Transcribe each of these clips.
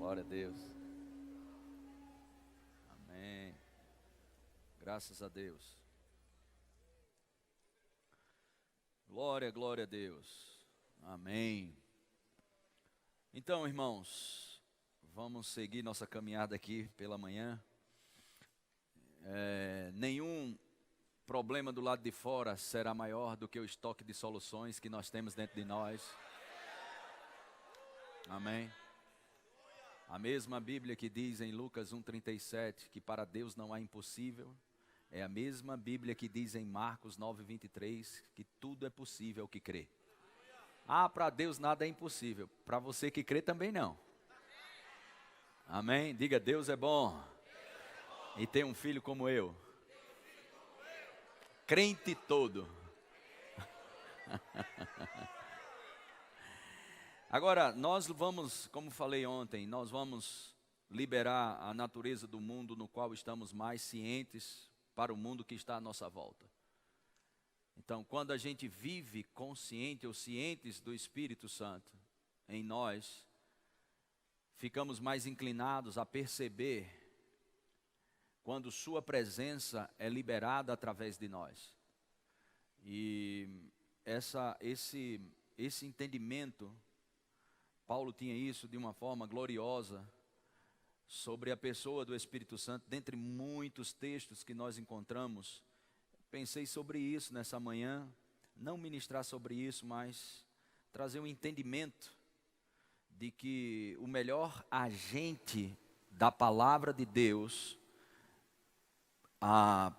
Glória a Deus. Amém. Graças a Deus. Glória, glória a Deus. Amém. Então, irmãos, vamos seguir nossa caminhada aqui pela manhã. Nenhum problema do lado de fora será maior do que o estoque de soluções que nós temos dentro de nós. Amém. A mesma Bíblia que diz em Lucas 1,37 que para Deus não há impossível, é a mesma Bíblia que diz em Marcos 9,23 que tudo é possível ao que crê. Para Deus nada é impossível, para você que crê também não. Amém? Diga, Deus é bom. E tem um filho como eu. Crente todo. Agora, nós vamos, como falei ontem, nós vamos liberar a natureza do mundo no qual estamos mais cientes para o mundo que está à nossa volta. Então, quando a gente vive consciente ou cientes do Espírito Santo em nós, ficamos mais inclinados a perceber quando sua presença é liberada através de nós. E esse entendimento, Paulo tinha isso de uma forma gloriosa sobre a pessoa do Espírito Santo, dentre muitos textos que nós encontramos. Pensei sobre isso nessa manhã, não ministrar sobre isso, mas trazer um entendimento de que o melhor agente da palavra de Deus,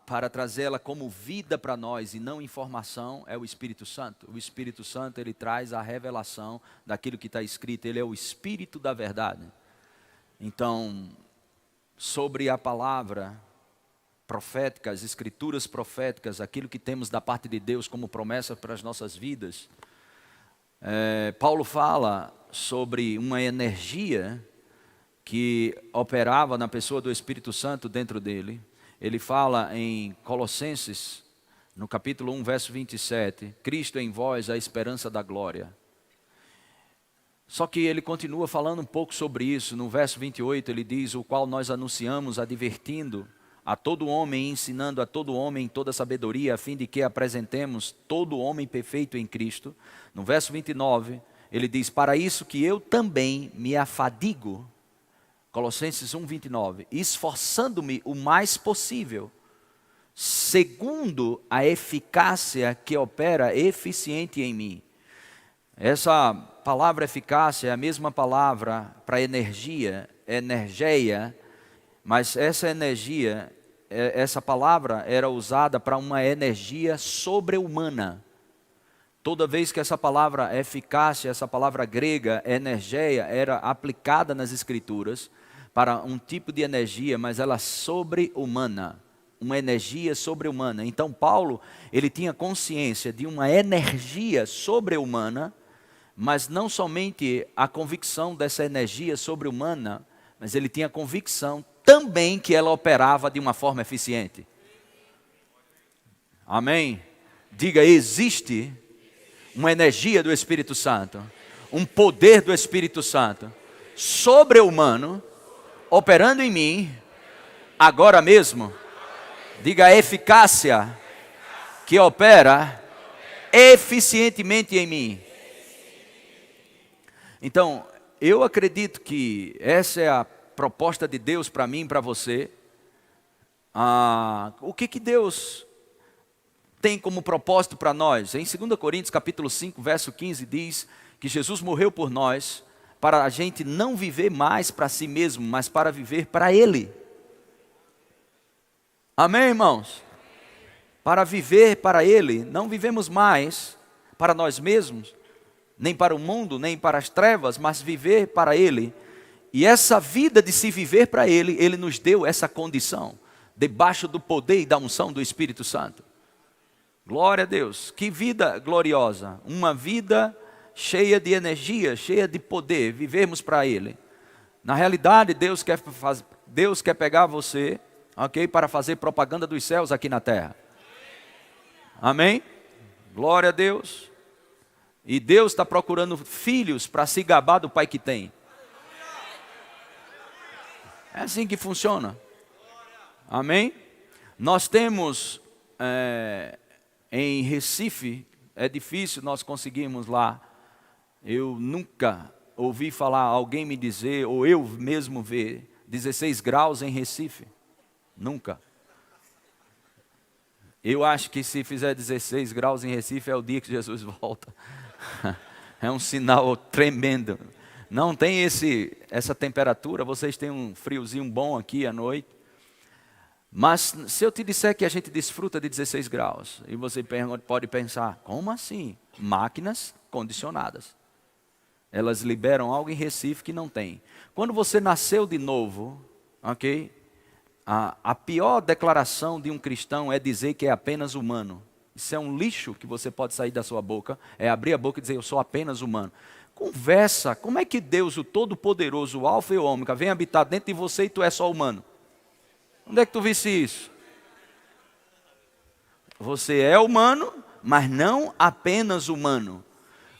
para trazê-la como vida para nós e não informação, é o Espírito Santo. O Espírito Santo, ele traz a revelação daquilo que está escrito, ele é o Espírito da verdade. Então, sobre a palavra profética, as escrituras proféticas, aquilo que temos da parte de Deus como promessa para as nossas vidas, Paulo fala sobre uma energia que operava na pessoa do Espírito Santo dentro dele. Ele fala em Colossenses, no capítulo 1, verso 27, Cristo em vós, a esperança da glória. Só que ele continua falando um pouco sobre isso. No verso 28 ele diz, o qual nós anunciamos, advertindo a todo homem, ensinando a todo homem toda sabedoria, a fim de que apresentemos todo homem perfeito em Cristo. No verso 29 ele diz, para isso que eu também me afadigo, Colossenses 1, 29, esforçando-me o mais possível, segundo a eficácia que opera eficiente em mim. Essa palavra eficácia é a mesma palavra para energia, energeia, mas essa energia, essa palavra era usada para uma energia sobre-humana. Toda vez que essa palavra eficácia, essa palavra grega, energeia, era aplicada nas Escrituras para um tipo de energia, mas ela sobre-humana, uma energia sobre-humana. Então Paulo, ele tinha consciência de uma energia sobre-humana, mas não somente a convicção dessa energia sobre-humana, mas ele tinha convicção também que ela operava de uma forma eficiente. Amém? Diga, existe uma energia do Espírito Santo, um poder do Espírito Santo, sobre-humano, operando em mim, agora mesmo. Diga, a eficácia que opera eficientemente em mim. Então, eu acredito que essa é a proposta de Deus para mim e para você. O que Deus tem como propósito para nós? Em 2 Coríntios capítulo 5, verso 15, diz que Jesus morreu por nós, para a gente não viver mais para si mesmo, mas para viver para Ele. Amém, irmãos? Para viver para Ele, não vivemos mais para nós mesmos, nem para o mundo, nem para as trevas, mas viver para Ele. E essa vida de se viver para Ele, Ele nos deu essa condição, debaixo do poder e da unção do Espírito Santo. Glória a Deus, que vida gloriosa, uma vida cheia de energia, cheia de poder, vivermos para Ele. Na realidade, Deus quer pegar você, ok, para fazer propaganda dos céus aqui na terra. Amém? Glória a Deus. E Deus está procurando filhos para se gabar do Pai que tem. É assim que funciona. Amém? Nós temos em Recife, é difícil nós conseguirmos lá. Eu nunca ouvi falar, alguém me dizer, ou eu mesmo ver, 16 graus em Recife. Nunca. Eu acho que se fizer 16 graus em Recife é o dia que Jesus volta. É um sinal tremendo. Não tem essa temperatura, vocês têm um friozinho bom aqui à noite. Mas se eu te disser que a gente desfruta de 16 graus, e você pode pensar, como assim? Máquinas condicionadas. Elas liberam algo em Recife que não tem. Quando você nasceu de novo, ok? A pior declaração de um cristão é dizer que é apenas humano. Isso é um lixo que você pode sair da sua boca, é abrir a boca e dizer eu sou apenas humano. Conversa, como é que Deus, o Todo-Poderoso, o Alfa e o Ômega, vem habitar dentro de você e tu é só humano? Onde é que tu visse isso? Você é humano, mas não apenas humano.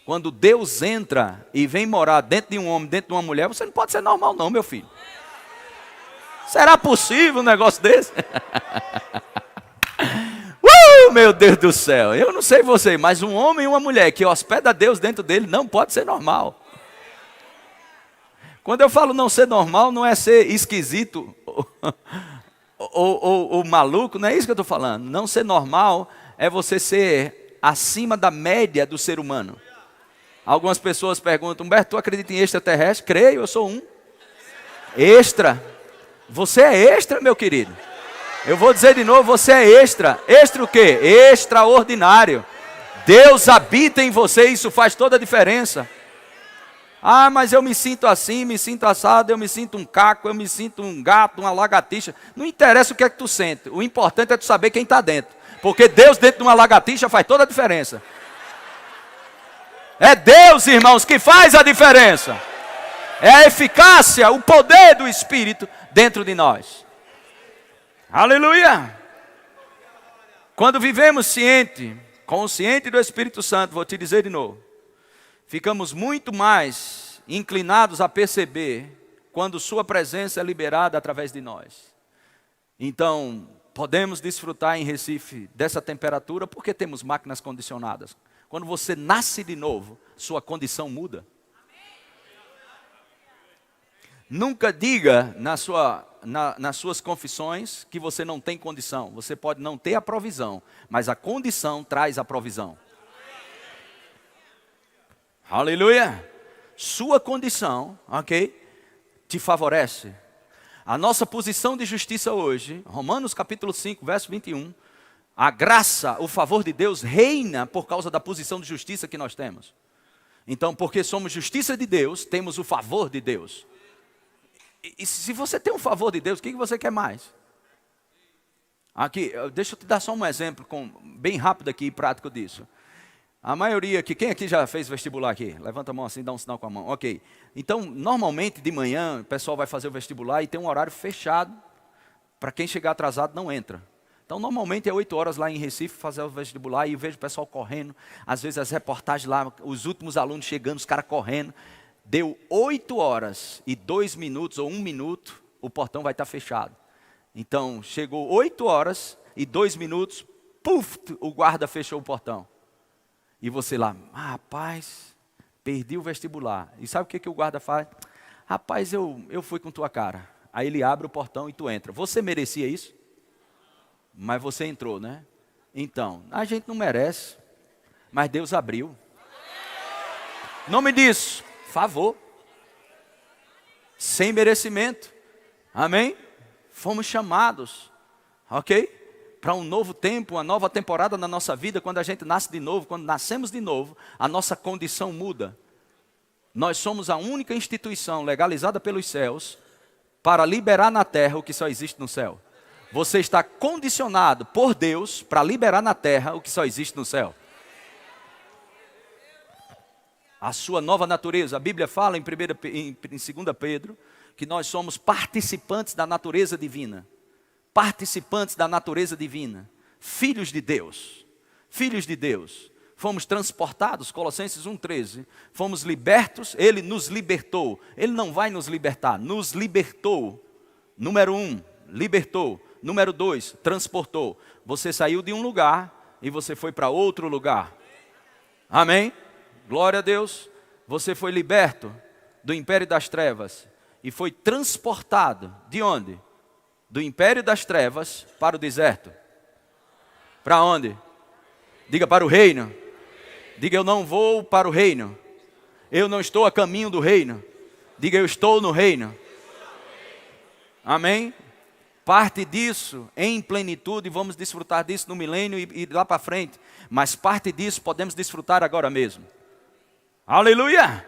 Quando Deus entra e vem morar dentro de um homem, dentro de uma mulher, você não pode ser normal não, meu filho. Será possível um negócio desse? Meu Deus do céu, eu não sei você, mas um homem e uma mulher que hospeda Deus dentro dele não pode ser normal. Quando eu falo não ser normal, não é ser esquisito ou maluco, não é isso que eu estou falando. Não ser normal é você ser acima da média do ser humano. Algumas pessoas perguntam, Humberto, tu acredita em extraterrestre? Creio, eu sou um. Extra. Você é extra, meu querido. Eu vou dizer de novo, você é extra. Extra o quê? Extraordinário. Deus habita em você, isso faz toda a diferença. Ah, mas eu me sinto assim, me sinto assado, eu me sinto um caco, eu me sinto um gato, uma lagartixa. Não interessa o que é que tu sente. O importante é tu saber quem está dentro. Porque Deus dentro de uma lagartixa faz toda a diferença. É Deus, irmãos, que faz a diferença. É a eficácia, o poder do Espírito dentro de nós. Aleluia! Quando vivemos consciente do Espírito Santo, vou te dizer de novo, ficamos muito mais inclinados a perceber quando sua presença é liberada através de nós. Então, podemos desfrutar em Recife dessa temperatura porque temos máquinas condicionadas. Quando você nasce de novo, sua condição muda. Nunca diga nas suas confissões que você não tem condição. Você pode não ter a provisão, mas a condição traz a provisão. Aleluia! Sua condição, ok? Te favorece. A nossa posição de justiça hoje, Romanos capítulo 5, verso 21, a graça, o favor de Deus reina por causa da posição de justiça que nós temos. Então, porque somos justiça de Deus, temos o favor de Deus. E se você tem o favor de Deus, o que você quer mais? Aqui, deixa eu te dar só um exemplo bem rápido aqui e prático disso. A maioria aqui, quem aqui já fez vestibular aqui? Levanta a mão assim, dá um sinal com a mão. Ok. Então, normalmente de manhã, o pessoal vai fazer o vestibular e tem um horário fechado. Para quem chegar atrasado, não entra. Então, normalmente é 8 horas lá em Recife fazer o vestibular e eu vejo o pessoal correndo. Às vezes as reportagens lá, os últimos alunos chegando, os caras correndo. Deu 8 horas e 2 minutos ou 1 minuto, o portão vai estar fechado. Então, chegou 8 horas e 2 minutos, puf, o guarda fechou o portão. E você lá, rapaz, perdi o vestibular. E sabe o que o guarda faz? Rapaz, eu fui com tua cara. Aí ele abre o portão e tu entra. Você merecia isso? Mas você entrou, né? Então, a gente não merece, mas Deus abriu. Nome disso, favor. Sem merecimento. Amém? Fomos chamados, ok? Para um novo tempo, uma nova temporada na nossa vida. Quando a gente nasce de novo, quando nascemos de novo, a nossa condição muda. Nós somos a única instituição legalizada pelos céus para liberar na terra o que só existe no céu. Você está condicionado por Deus para liberar na terra o que só existe no céu. A sua nova natureza. A Bíblia fala em 2 Pedro que nós somos participantes da natureza divina. Participantes da natureza divina. Filhos de Deus. Filhos de Deus. Fomos transportados, Colossenses 1,13. Fomos libertos, Ele nos libertou. Ele não vai nos libertar, nos libertou Número 1, libertou. Número 2, transportou. Você saiu de um lugar e você foi para outro lugar. Amém? Glória a Deus. Você foi liberto do império das trevas e foi transportado. De onde? Do império das trevas para o deserto. Para onde? Diga, para o reino. Diga, eu não vou para o reino. Eu não estou a caminho do reino. Diga, eu estou no reino. Amém? Parte disso em plenitude, vamos desfrutar disso no milênio e lá para frente. Mas parte disso podemos desfrutar agora mesmo. Aleluia!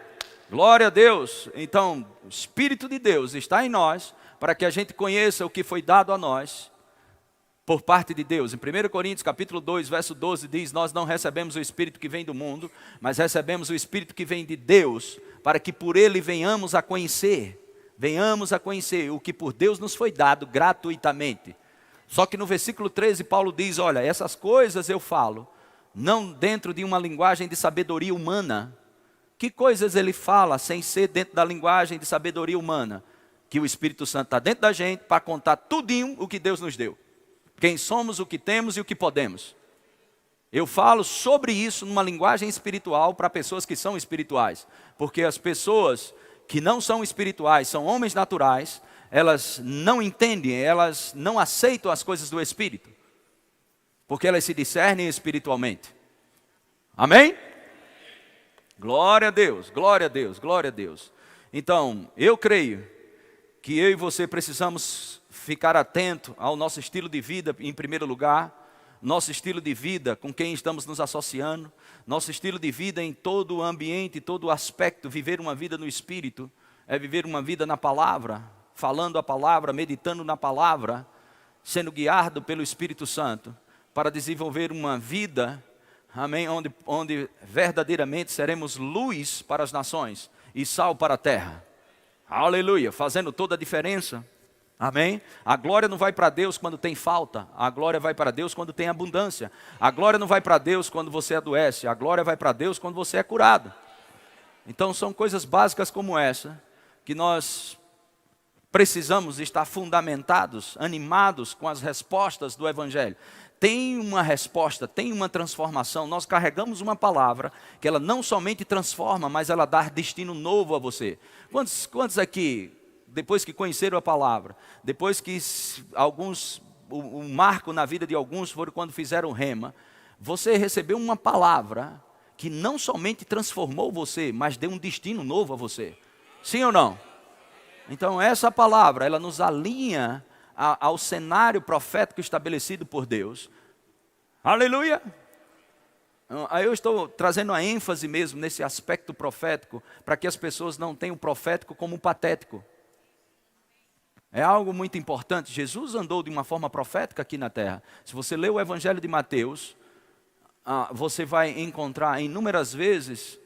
Glória a Deus. Então, o Espírito de Deus está em nós para que a gente conheça o que foi dado a nós por parte de Deus. Em 1 Coríntios capítulo 2, verso 12 diz, nós não recebemos o Espírito que vem do mundo, mas recebemos o Espírito que vem de Deus, para que por ele venhamos a conhecer o que por Deus nos foi dado gratuitamente. Só que no versículo 13 Paulo diz, olha, essas coisas eu falo, não dentro de uma linguagem de sabedoria humana. Que coisas ele fala sem ser dentro da linguagem de sabedoria humana? Que o Espírito Santo está dentro da gente para contar tudinho o que Deus nos deu. Quem somos, o que temos e o que podemos. Eu falo sobre isso numa linguagem espiritual para pessoas que são espirituais. Porque as pessoas que não são espirituais, são homens naturais, elas não entendem, elas não aceitam as coisas do Espírito. Porque elas se discernem espiritualmente. Amém? Glória a Deus, glória a Deus, glória a Deus. Então, eu creio que eu e você precisamos ficar atento ao nosso estilo de vida em primeiro lugar, nosso estilo de vida com quem estamos nos associando, nosso estilo de vida em todo o ambiente, todo o aspecto. Viver uma vida no Espírito é viver uma vida na palavra, falando a palavra, meditando na palavra, sendo guiado pelo Espírito Santo, para desenvolver uma vida, amém, onde verdadeiramente seremos luz para as nações e sal para a terra. Aleluia, fazendo toda a diferença. Amém? A glória não vai para Deus quando tem falta. A glória vai para Deus quando tem abundância. A glória não vai para Deus quando você adoece. A glória vai para Deus quando você é curado. Então são coisas básicas como essa que nós precisamos estar fundamentados, animados com as respostas do Evangelho. Tem uma resposta, tem uma transformação. Nós carregamos uma palavra que ela não somente transforma, mas ela dá destino novo a você. Quantos aqui, depois que conheceram a palavra, depois que o marco na vida de alguns foi quando fizeram rema, você recebeu uma palavra que não somente transformou você, mas deu um destino novo a você. Sim ou não? Então essa palavra, ela nos alinha ao cenário profético estabelecido por Deus. Aleluia! Aí eu estou trazendo a ênfase mesmo nesse aspecto profético, para que as pessoas não tenham o profético como patético. É algo muito importante. Jesus andou de uma forma profética aqui na terra. Se você ler o Evangelho de Mateus, você vai encontrar inúmeras vezes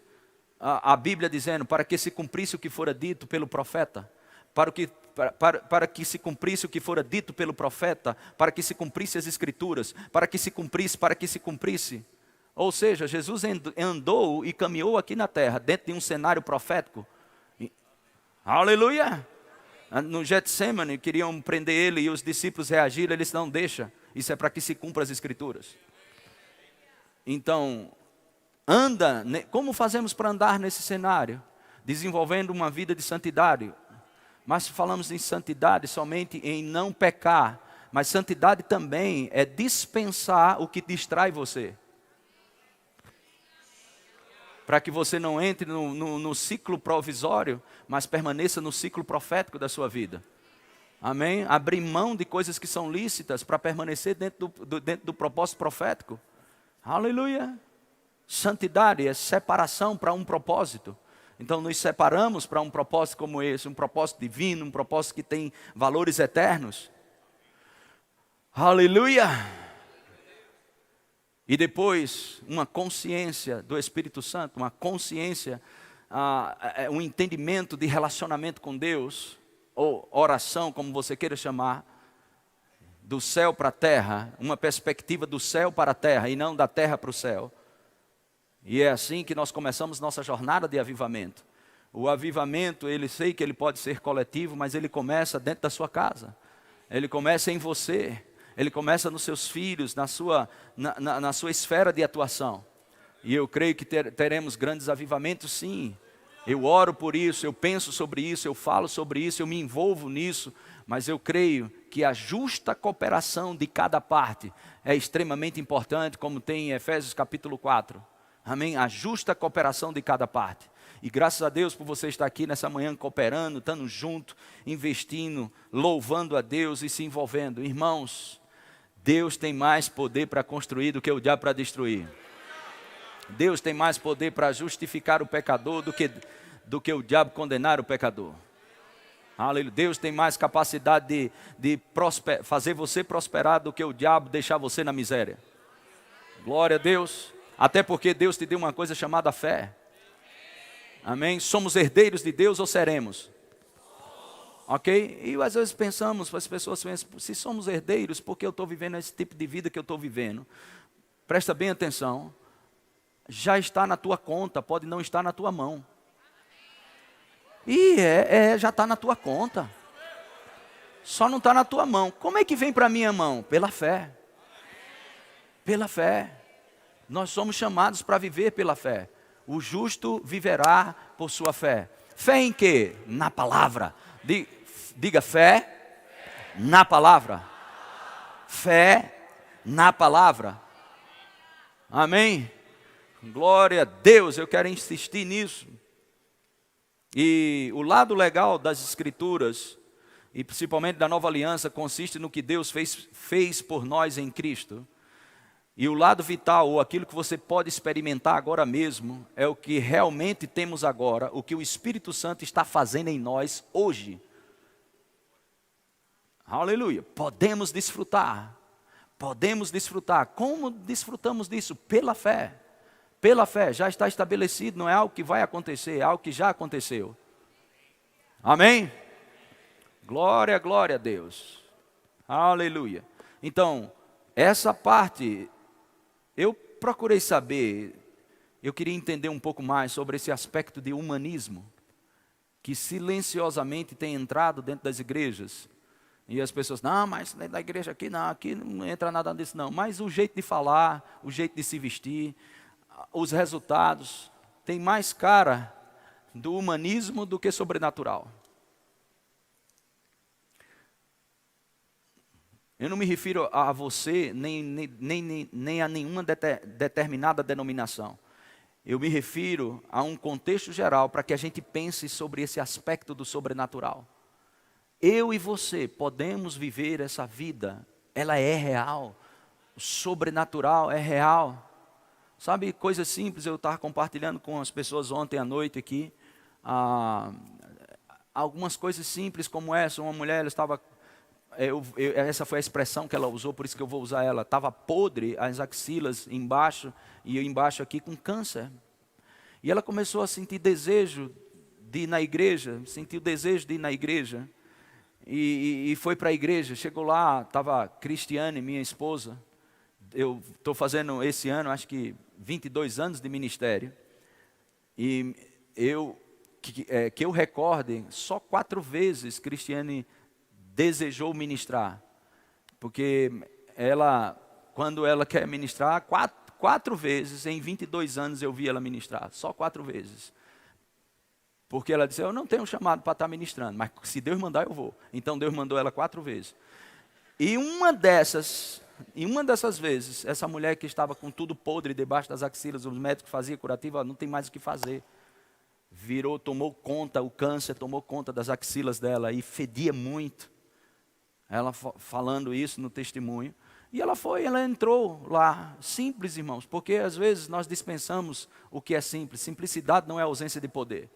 a Bíblia dizendo, para que se cumprisse o que fora dito pelo profeta, para que se cumprisse o que fora dito pelo profeta, para que se cumprisse as Escrituras, para que se cumprisse. Ou seja, Jesus andou e caminhou aqui na terra, dentro de um cenário profético. Aleluia! No Getsemane, queriam prender ele e os discípulos reagiram, eles não deixam. Isso é para que se cumpra as Escrituras. Então, como fazemos para andar nesse cenário? Desenvolvendo uma vida de santidade. Mas falamos em santidade somente em não pecar. Mas santidade também é dispensar o que distrai você. Para que você não entre no ciclo provisório, mas permaneça no ciclo profético da sua vida. Amém? Abrir mão de coisas que são lícitas para permanecer dentro do propósito profético. Aleluia! Santidade é separação para um propósito. Então nos separamos para um propósito como esse, um propósito divino, um propósito que tem valores eternos. Aleluia! E depois, uma consciência do Espírito Santo, uma consciência, um entendimento de relacionamento com Deus, ou oração, como você queira chamar, do céu para a terra, uma perspectiva do céu para a terra e não da terra para o céu. E é assim que nós começamos nossa jornada de avivamento. O avivamento, sei que ele pode ser coletivo, mas ele começa dentro da sua casa. Ele começa em você. Ele começa nos seus filhos, na sua esfera de atuação. E eu creio que teremos grandes avivamentos, sim. Eu oro por isso, eu penso sobre isso, eu falo sobre isso, eu me envolvo nisso. Mas eu creio que a justa cooperação de cada parte é extremamente importante, como tem em Efésios capítulo 4. Amém? A justa cooperação de cada parte. E graças a Deus por você estar aqui nessa manhã cooperando, estando junto, investindo, louvando a Deus e se envolvendo. Irmãos, Deus tem mais poder para construir do que o diabo para destruir. Deus tem mais poder para justificar o pecador do que o diabo condenar o pecador. Aleluia. Deus tem mais capacidade de fazer você prosperar do que o diabo deixar você na miséria. Glória a Deus. Até porque Deus te deu uma coisa chamada fé. Amém? Somos herdeiros de Deus ou seremos? Ok? E às vezes pensamos, as pessoas pensam, se somos herdeiros, por que eu estou vivendo esse tipo de vida que eu estou vivendo? Presta bem atenção. Já está na tua conta, pode não estar na tua mão. E já está na tua conta. Só não está na tua mão. Como é que vem para a minha mão? Pela fé. Pela fé. Nós somos chamados para viver pela fé. O justo viverá por sua fé. Fé em quê? Na palavra. Diga fé na palavra. Fé na palavra. Amém? Glória a Deus, eu quero insistir nisso. E o lado legal das Escrituras, e principalmente da Nova Aliança, consiste no que Deus fez por nós em Cristo. E o lado vital, ou aquilo que você pode experimentar agora mesmo, é o que realmente temos agora, o que o Espírito Santo está fazendo em nós hoje. Aleluia. Podemos desfrutar. Como desfrutamos disso? Pela fé. Pela fé, já está estabelecido, não é algo que vai acontecer, é algo que já aconteceu. Amém? Glória a Deus. Aleluia. Então, essa parte, eu procurei saber, eu queria entender um pouco mais sobre esse aspecto de humanismo, que silenciosamente tem entrado dentro das igrejas. E as pessoas, não, mas dentro da igreja aqui não entra nada disso não. Mas o jeito de falar, o jeito de se vestir, os resultados, tem mais cara do humanismo do que sobrenatural. Eu não me refiro a você, nem a nenhuma determinada denominação. Eu me refiro a um contexto geral para que a gente pense sobre esse aspecto do sobrenatural. Eu e você podemos viver essa vida, ela é real, o sobrenatural é real. Sabe, coisas simples, eu estava compartilhando com as pessoas ontem à noite aqui, algumas coisas simples como essa, uma mulher, ela estava, essa foi a expressão que ela usou, por isso que eu vou usar ela, estava podre as axilas embaixo, e eu embaixo aqui com câncer. E ela começou a sentir desejo de ir na igreja, sentiu desejo de ir na igreja, e foi para a igreja, chegou lá, estava Cristiane, minha esposa, eu estou fazendo esse ano, acho que 22 anos de ministério, e que eu recorde, só 4 vezes Cristiane desejou ministrar, porque ela, quando ela quer ministrar, 4 vezes, em 22 anos eu vi ela ministrar, só 4 vezes, porque ela disse, eu não tenho chamado para estar ministrando, mas se Deus mandar eu vou. Então Deus mandou ela 4 vezes, e uma dessas vezes, essa mulher que estava com tudo podre debaixo das axilas, os médicos faziam curativo, não tem mais o que fazer. Tomou conta, o câncer tomou conta das axilas dela e fedia muito. Ela falando isso no testemunho. E ela entrou lá, simples, irmãos, porque às vezes nós dispensamos o que é simples. Simplicidade não é ausência de poder.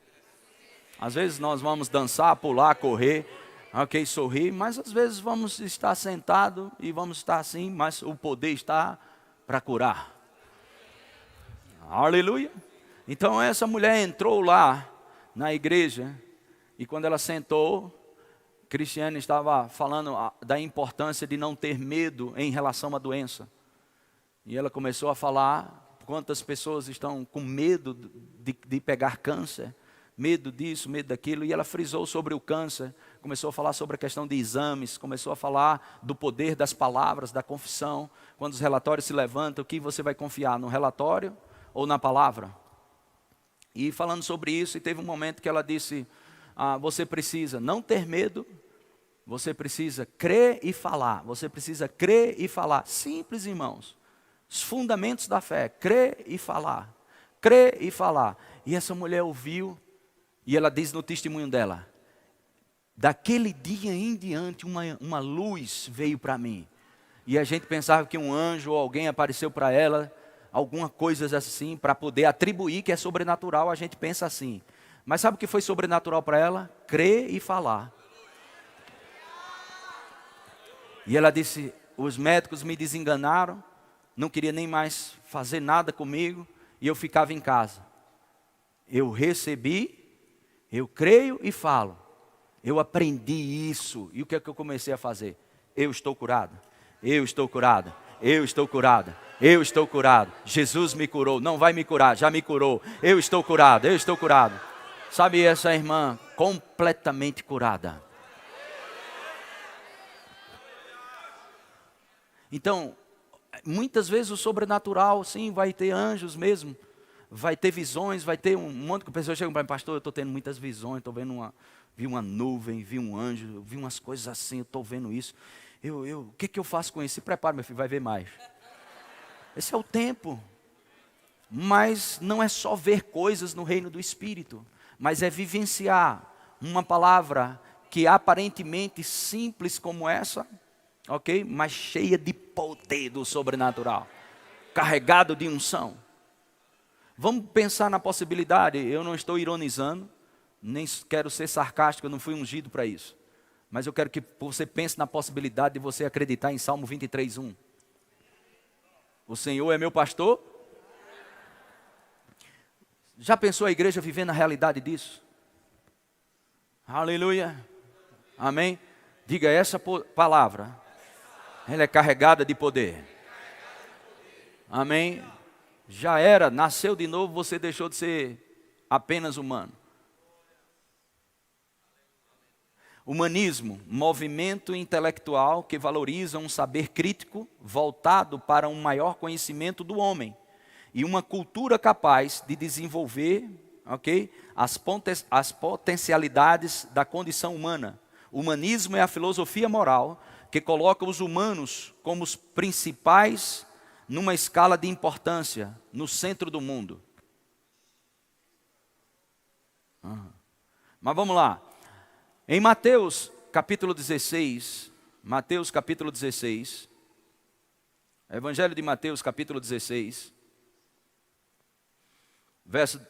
Às vezes nós vamos dançar, pular, correr, ok, sorrir, mas às vezes vamos estar sentados e vamos estar assim, mas o poder está para curar. Aleluia. Então essa mulher entrou lá na igreja e quando ela sentou, Cristiane estava falando da importância de não ter medo em relação à doença. E ela começou a falar quantas pessoas estão com medo de pegar câncer, medo disso, medo daquilo, e ela frisou sobre o câncer, começou a falar sobre a questão de exames, começou a falar do poder das palavras, da confissão. Quando os relatórios se levantam, o que você vai confiar, no relatório ou na palavra? E falando sobre isso, e teve um momento que ela disse, você precisa não ter medo, você precisa crer e falar, você precisa crer e falar. Simples, irmãos, os fundamentos da fé, crer e falar, crer e falar. E essa mulher ouviu, e ela diz no testemunho dela, daquele dia em diante uma luz veio para mim. E a gente pensava que um anjo ou alguém apareceu para ela, alguma coisa assim, para poder atribuir que é sobrenatural, a gente pensa assim. Mas sabe o que foi sobrenatural para ela? Crer e falar. E ela disse, os médicos me desenganaram, não queria nem mais fazer nada comigo, e eu ficava em casa. Eu recebi, eu creio e falo. Eu aprendi isso. E o que é que eu comecei a fazer? Eu estou curado. Eu estou curado. Eu estou curado. Eu estou curado. Jesus me curou. Não vai me curar, já me curou. Eu estou curado. Eu estou curado. Sabe, essa irmã completamente curada. Então, muitas vezes o sobrenatural, sim, vai ter anjos mesmo. Vai ter visões, vai ter um monte de pessoas chegam para mim, pastor, eu estou tendo muitas visões, estou vendo vi uma nuvem, vi um anjo, vi umas coisas assim, eu estou vendo isso. O que eu faço com isso? Se prepara, meu filho, vai ver mais. Esse é o tempo. Mas não é só ver coisas no reino do Espírito, mas é vivenciar uma palavra que aparentemente simples como essa, ok? Mas cheia de poder do sobrenatural, carregado de unção. Vamos pensar na possibilidade, eu não estou ironizando, nem quero ser sarcástico, eu não fui ungido para isso. Mas eu quero que você pense na possibilidade de você acreditar em Salmo 23:1. O Senhor é meu pastor. Já pensou a igreja vivendo a realidade disso? Aleluia. Amém? Diga essa palavra. Ela é carregada de poder. Amém? Já era, nasceu de novo, você deixou de ser apenas humano. Humanismo, movimento intelectual que valoriza um saber crítico voltado para um maior conhecimento do homem e uma cultura capaz de desenvolver, ok, as potencialidades da condição humana. O humanismo é a filosofia moral que coloca os humanos como os principais numa escala de importância, no centro do mundo. Mas vamos lá. Em Mateus capítulo 16, Evangelho de Mateus capítulo 16, verso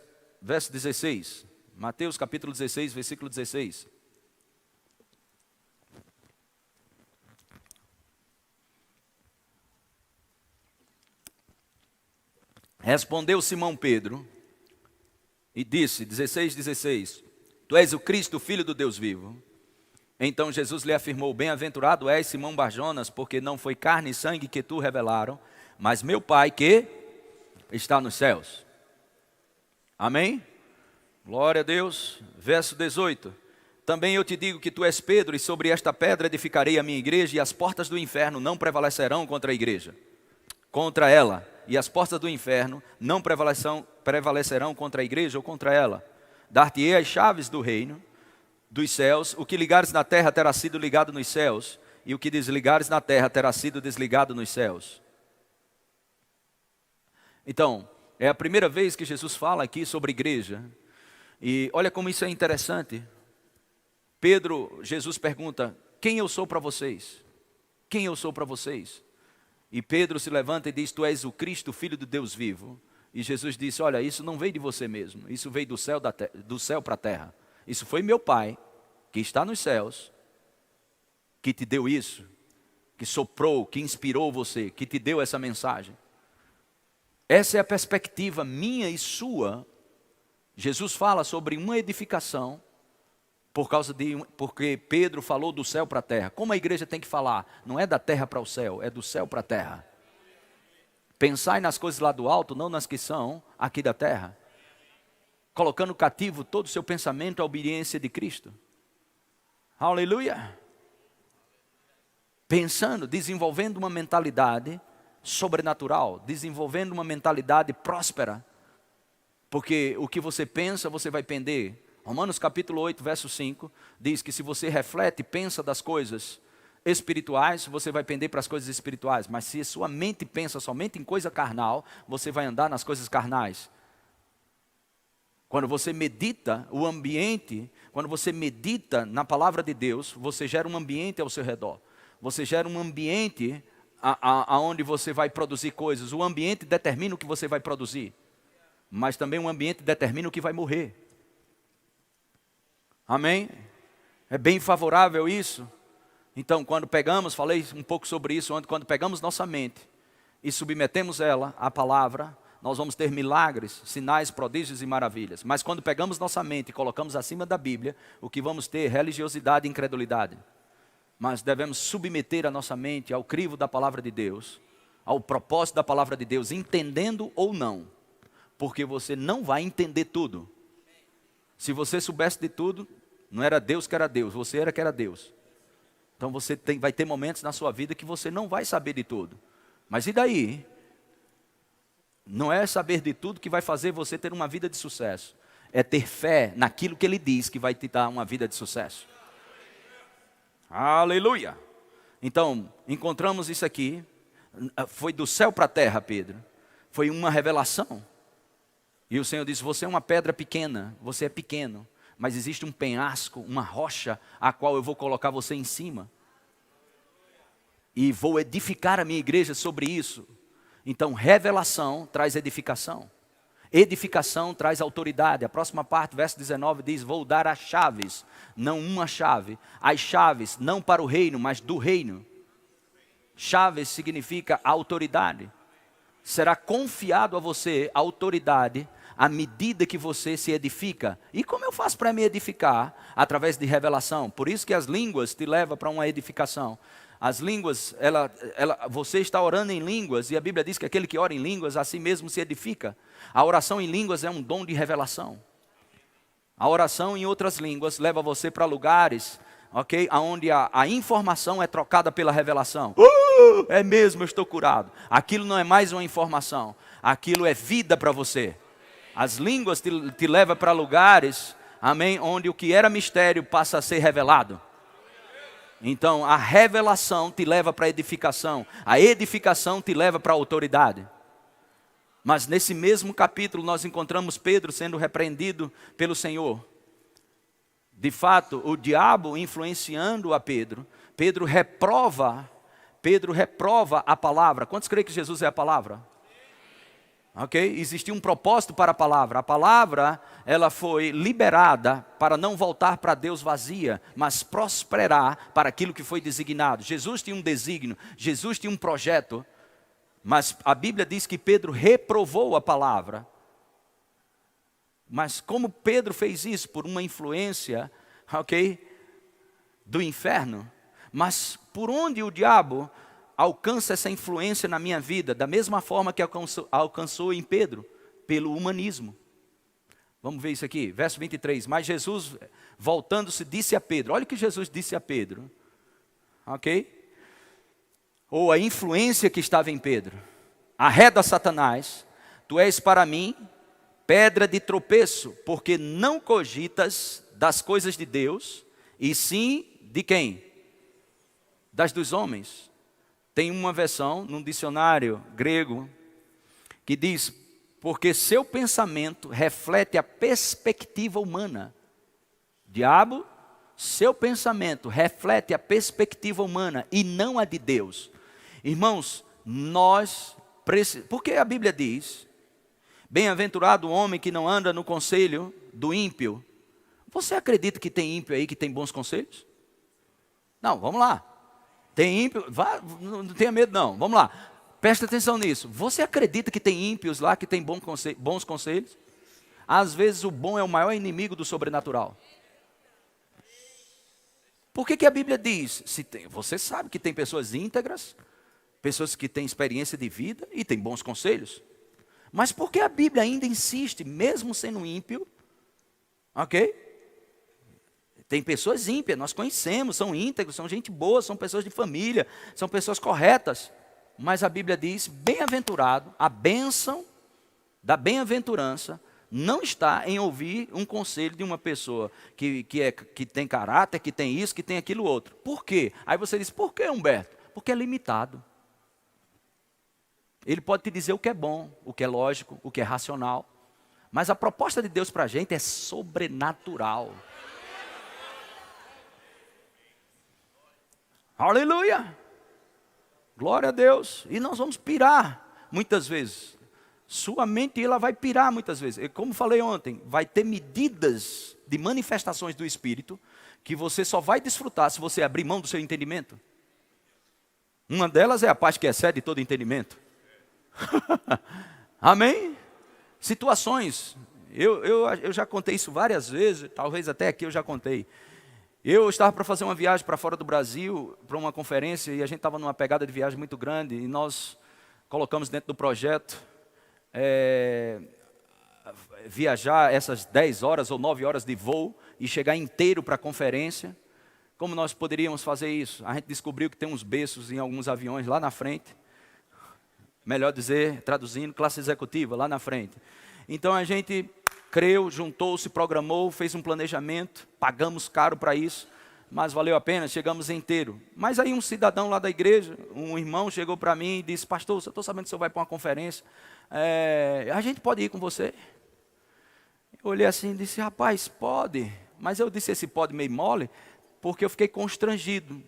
16, Mateus capítulo 16, versículo 16. Respondeu Simão Pedro e disse, 16, tu és o Cristo, filho do Deus vivo. Então Jesus lhe afirmou, bem-aventurado és Simão Barjonas, porque não foi carne e sangue que tu revelaram, mas meu Pai que está nos céus. Amém? Glória a Deus. Verso 18. Também eu te digo que tu és Pedro, e sobre esta pedra edificarei a minha igreja, e as portas do inferno não prevalecerão contra a igreja. Contra ela. E as portas do inferno não prevalecerão contra a igreja ou contra ela. Dar-te-ei as chaves do reino dos céus. O que ligares na terra terá sido ligado nos céus, e o que desligares na terra terá sido desligado nos céus. Então, é a primeira vez que Jesus fala aqui sobre igreja. E olha como isso é interessante. Jesus pergunta, quem eu sou para vocês? Quem eu sou para vocês? E Pedro se levanta e diz, tu és o Cristo, filho do Deus vivo. E Jesus disse, olha, isso não veio de você mesmo, isso veio do céu para a terra. Isso foi meu Pai, que está nos céus, que te deu isso, que soprou, que inspirou você, que te deu essa mensagem. Essa é a perspectiva minha e sua. Jesus fala sobre uma edificação, porque Pedro falou do céu para a terra. Como a igreja tem que falar? Não é da terra para o céu, é do céu para a terra. Pensai nas coisas lá do alto, não nas que são aqui da terra. colocando cativo todo o seu pensamento à obediência de Cristo. Aleluia! Pensando, desenvolvendo uma mentalidade sobrenatural, desenvolvendo uma mentalidade próspera. Porque o que você pensa, você vai pender. Romanos capítulo 8, verso 5, diz que se você reflete, pensa das coisas espirituais, você vai pender para as coisas espirituais. Mas se a sua mente pensa somente em coisa carnal, você vai andar nas coisas carnais. Quando você medita o ambiente, quando você medita na palavra de Deus, você gera um ambiente ao seu redor. Você gera um ambiente aonde você vai produzir coisas. O ambiente determina o que você vai produzir. Mas também o ambiente determina o que vai morrer. Amém? É bem favorável isso. Então, quando pegamos, falei um pouco sobre isso ontem, quando pegamos nossa mente e submetemos ela à palavra, nós vamos ter milagres, sinais, prodígios e maravilhas. Mas quando pegamos nossa mente e colocamos acima da Bíblia, o que vamos ter é religiosidade e incredulidade. Mas devemos submeter a nossa mente ao crivo da palavra de Deus, ao propósito da palavra de Deus, entendendo ou não. Porque você não vai entender tudo. Se você soubesse de tudo, não era Deus que era Deus, você era que era Deus. Então você vai ter momentos na sua vida que você não vai saber de tudo. Mas e daí? Não é saber de tudo que vai fazer você ter uma vida de sucesso. É ter fé naquilo que Ele diz que vai te dar uma vida de sucesso. Aleluia! Então, encontramos isso aqui. Foi do céu para a terra, Pedro. Foi uma revelação. E o Senhor disse, você é uma pedra pequena, você é pequeno. Mas existe um penhasco, uma rocha, a qual eu vou colocar você em cima. E vou edificar a minha igreja sobre isso. Então, revelação traz edificação. Edificação traz autoridade. A próxima parte, verso 19, diz, vou dar as chaves, não uma chave. As chaves, não para o reino, mas do reino. Chaves significa autoridade. Será confiado a você a autoridade à medida que você se edifica. E como eu faço para me edificar? Através de revelação. Por isso que as línguas te levam para uma edificação. As línguas, você está orando em línguas e a Bíblia diz que aquele que ora em línguas a si mesmo se edifica. A oração em línguas é um dom de revelação. A oração em outras línguas leva você para lugares, ok, onde a informação é trocada pela revelação. É mesmo, eu estou curado. Aquilo não é mais uma informação, aquilo é vida para você. As línguas te levam para lugares, amém, onde o que era mistério passa a ser revelado. Então, a revelação te leva para a edificação. A edificação te leva para a autoridade. Mas nesse mesmo capítulo nós encontramos Pedro sendo repreendido pelo Senhor. De fato, o diabo influenciando a Pedro. Pedro reprova a palavra. Quantos creem que Jesus é a palavra? Ok? Existia um propósito para a palavra. A palavra, ela foi liberada para não voltar para Deus vazia, mas prosperar para aquilo que foi designado. Jesus tinha um desígnio, Jesus tinha um projeto, mas a Bíblia diz que Pedro reprovou a palavra. Mas como Pedro fez isso? Por uma influência, ok, do inferno. Mas por onde o diabo alcança essa influência na minha vida, da mesma forma que alcançou em Pedro, pelo humanismo. Vamos ver isso aqui, verso 23. Mas Jesus, voltando-se, disse a Pedro, olha o que Jesus disse a Pedro, ok? Ou a influência que estava em Pedro. Arreda Satanás, tu és para mim pedra de tropeço, porque não cogitas das coisas de Deus, e sim de quem? Das dos homens. Tem uma versão, num dicionário grego, que diz, porque seu pensamento reflete a perspectiva humana. Diabo, seu pensamento reflete a perspectiva humana e não a de Deus. Irmãos, porque a Bíblia diz, bem-aventurado o homem que não anda no conselho do ímpio. Você acredita que tem ímpio aí que tem bons conselhos? Não, vamos lá. Tem ímpio, não tenha medo não, vamos lá, presta atenção nisso. Você acredita que tem ímpios lá que tem bons conselhos? Às vezes o bom é o maior inimigo do sobrenatural. Por que a Bíblia diz? Você sabe que tem pessoas íntegras, pessoas que têm experiência de vida e têm bons conselhos. Mas por que a Bíblia ainda insiste, mesmo sendo ímpio, Ok? Tem pessoas ímpias, nós conhecemos, são íntegros, são gente boa, são pessoas de família, são pessoas corretas. Mas a Bíblia diz, bem-aventurado, a bênção da bem-aventurança não está em ouvir um conselho de uma pessoa que tem caráter, que tem isso, que tem aquilo outro. Por quê? Aí você diz, por que, Humberto? Porque é limitado. Ele pode te dizer o que é bom, o que é lógico, o que é racional. Mas a proposta de Deus para a gente é sobrenatural. Aleluia! Glória a Deus. E nós vamos pirar muitas vezes. Sua mente ela vai pirar muitas vezes. Como falei ontem, vai ter medidas de manifestações do Espírito que você só vai desfrutar se você abrir mão do seu entendimento. Uma delas é a paz que excede todo entendimento. Amém? Situações. Eu já contei isso várias vezes, talvez até aqui eu já contei. Eu estava para fazer uma viagem para fora do Brasil, para uma conferência, e a gente estava numa pegada de viagem muito grande, e nós colocamos dentro do projeto viajar essas 10 horas ou 9 horas de voo e chegar inteiro para a conferência. Como nós poderíamos fazer isso? A gente descobriu que tem uns berços em alguns aviões lá na frente. Melhor dizer, traduzindo, classe executiva lá na frente. Então a gente creu, juntou-se, programou, fez um planejamento, pagamos caro para isso, mas valeu a pena, chegamos inteiro. Mas aí um cidadão lá da igreja, um irmão chegou para mim e disse, pastor, eu estou sabendo que o senhor vai para uma conferência, a gente pode ir com você? Eu olhei assim e disse, rapaz, pode, mas eu disse esse pode meio mole, porque eu fiquei constrangido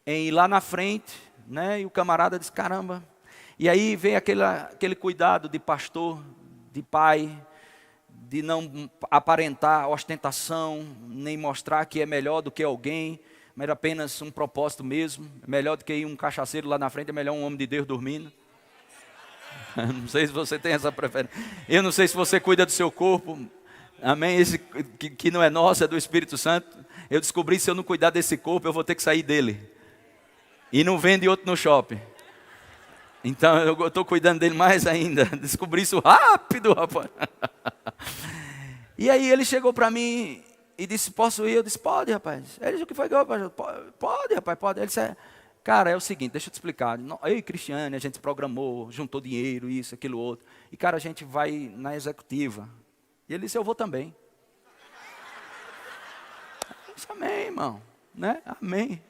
em ir lá na frente, né? E o camarada disse, caramba. E aí vem aquele cuidado de pastor, de pai, de não aparentar ostentação, nem mostrar que é melhor do que alguém, mas era apenas um propósito mesmo. É melhor do que ir um cachaceiro lá na frente, é melhor um homem de Deus dormindo. Não sei se você tem essa preferência. Eu não sei se você cuida do seu corpo. Amém? Esse que não é nosso, é do Espírito Santo. Eu descobri que se eu não cuidar desse corpo, eu vou ter que sair dele. E não vende outro no shopping. Então eu estou cuidando dele mais ainda. Descobri isso rápido, rapaz. E aí ele chegou para mim e disse, posso ir? Eu disse, pode, rapaz. Ele disse, o que foi, rapaz? Pode, rapaz, pode. Ele disse, cara, é o seguinte, deixa eu te explicar. Eu e Cristiane, a gente se programou, juntou dinheiro, isso, aquilo, outro. E, cara, a gente vai na executiva. E ele disse, eu vou também. Eu disse, amém, irmão. Né? Amém.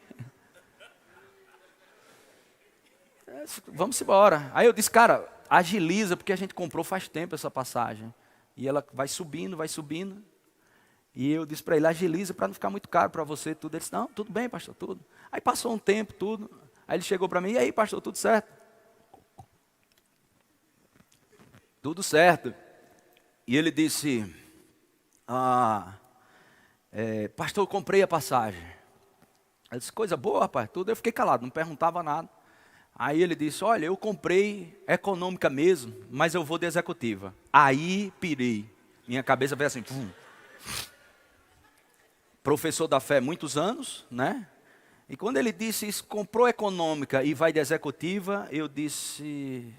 Vamos embora. Aí eu disse, cara, agiliza, porque a gente comprou faz tempo essa passagem. E ela vai subindo, vai subindo. E eu disse para ele, agiliza para não ficar muito caro para você, tudo. Ele disse, não, tudo bem, pastor, tudo. Aí passou um tempo, tudo. Aí ele chegou para mim, e aí, pastor, tudo certo? Tudo certo. E ele disse, pastor, eu comprei a passagem. Eu disse, coisa boa, rapaz, tudo. Eu fiquei calado, não perguntava nada. Aí ele disse, olha, eu comprei econômica mesmo, mas eu vou de executiva. Aí pirei. Minha cabeça veio assim, pum. Professor da fé muitos anos, né? E quando ele disse isso, comprou econômica e vai de executiva, eu disse,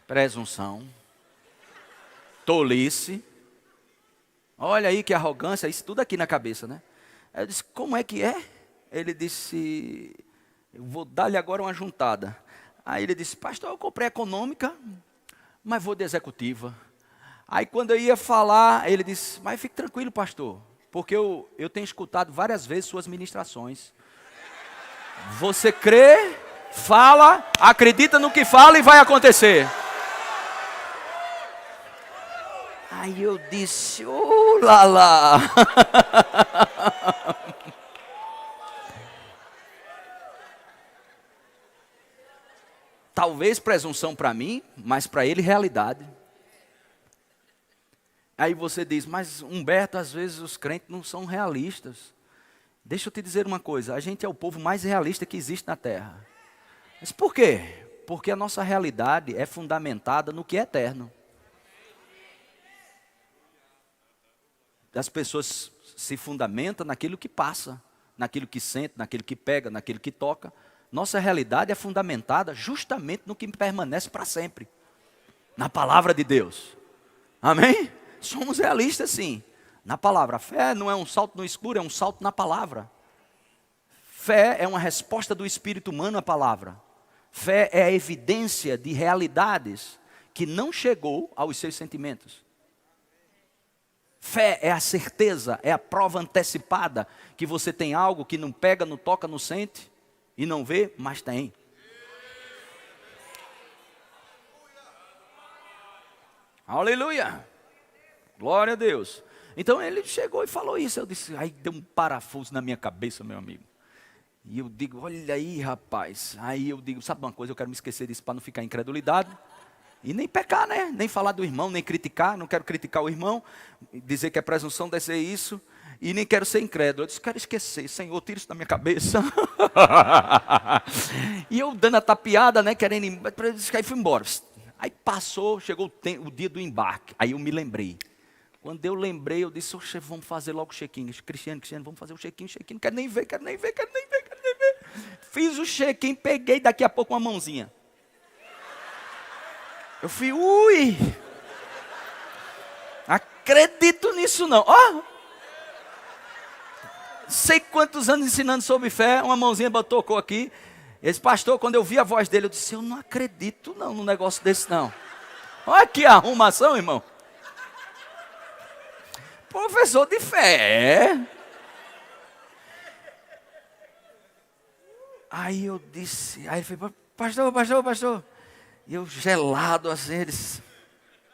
presunção, tolice. Olha aí que arrogância, isso tudo aqui na cabeça, né? Eu disse, como é que é? Ele disse, eu vou dar-lhe agora uma juntada. Aí ele disse, pastor, eu comprei econômica, mas vou de executiva. Aí quando eu ia falar, ele disse, mas fique tranquilo, pastor, porque eu tenho escutado várias vezes suas ministrações. Você crê, fala, acredita no que fala e vai acontecer. Aí eu disse, lá lá. Talvez presunção para mim, mas para ele realidade. Aí você diz, mas Humberto, às vezes os crentes não são realistas. Deixa eu te dizer uma coisa, a gente é o povo mais realista que existe na terra. Mas por quê? Porque a nossa realidade é fundamentada no que é eterno. As pessoas se fundamentam naquilo que passa, naquilo que sente, naquilo que pega, naquilo que toca. Nossa realidade é fundamentada justamente no que permanece para sempre. Na palavra de Deus. Amém? Somos realistas sim, na palavra. A fé não é um salto no escuro, é um salto na palavra. Fé é uma resposta do espírito humano à palavra. Fé é a evidência de realidades que não chegou aos seus sentimentos. Fé é a certeza, é a prova antecipada que você tem algo que não pega, não toca, não sente e não vê, mas tem. Aleluia! Glória a Deus. Então ele chegou e falou isso. Eu disse, aí deu um parafuso na minha cabeça, meu amigo. E eu digo, olha aí, rapaz. Aí eu digo, sabe uma coisa, eu quero me esquecer disso para não ficar em incredulidade. E nem pecar, né? Nem falar do irmão, nem criticar. Não quero criticar o irmão, dizer que é presunção dizer isso. E nem quero ser incrédulo. Eu disse, quero esquecer, Senhor, tira isso da minha cabeça. E eu dando a tapeada, né? Querendo ir embora. Aí fui embora. Aí passou, chegou o dia do embarque. Aí eu me lembrei. Quando eu lembrei, eu disse, oxe, vamos fazer logo o check-in. Cristiano, vamos fazer o check-in. Não quero nem ver. Fiz o check-in, peguei daqui a pouco uma mãozinha. Eu fui, ui! Acredito nisso não. Ó! Sei quantos anos ensinando sobre fé, uma mãozinha tocou aqui. Esse pastor, quando eu vi a voz dele, eu disse, eu não acredito não num negócio desse não. Olha que arrumação, irmão. Professor de fé. Aí eu disse, aí ele falou, pastor. E eu gelado assim, ele disse,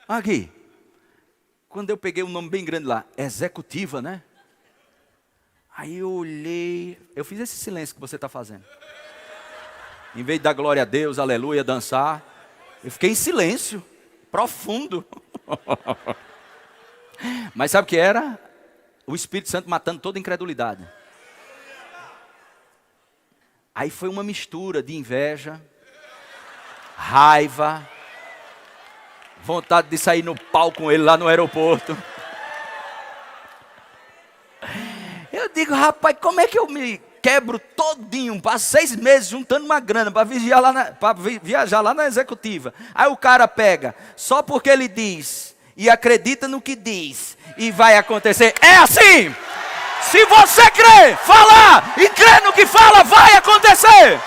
aqui. Quando eu peguei um nome bem grande lá, executiva, né? Aí eu olhei, eu fiz esse silêncio que você está fazendo. Em vez de dar glória a Deus, aleluia, dançar, eu fiquei em silêncio, profundo. Mas sabe o que era? O Espírito Santo matando toda incredulidade. Aí foi uma mistura de inveja, raiva, vontade de sair no pau com ele lá no aeroporto. Eu digo, rapaz, como é que eu me quebro todinho, passo 6 meses juntando uma grana para viajar lá na executiva. Aí o cara pega, só porque ele diz e acredita no que diz e vai acontecer. É assim! Se você crer, falar e crer no que fala, vai acontecer!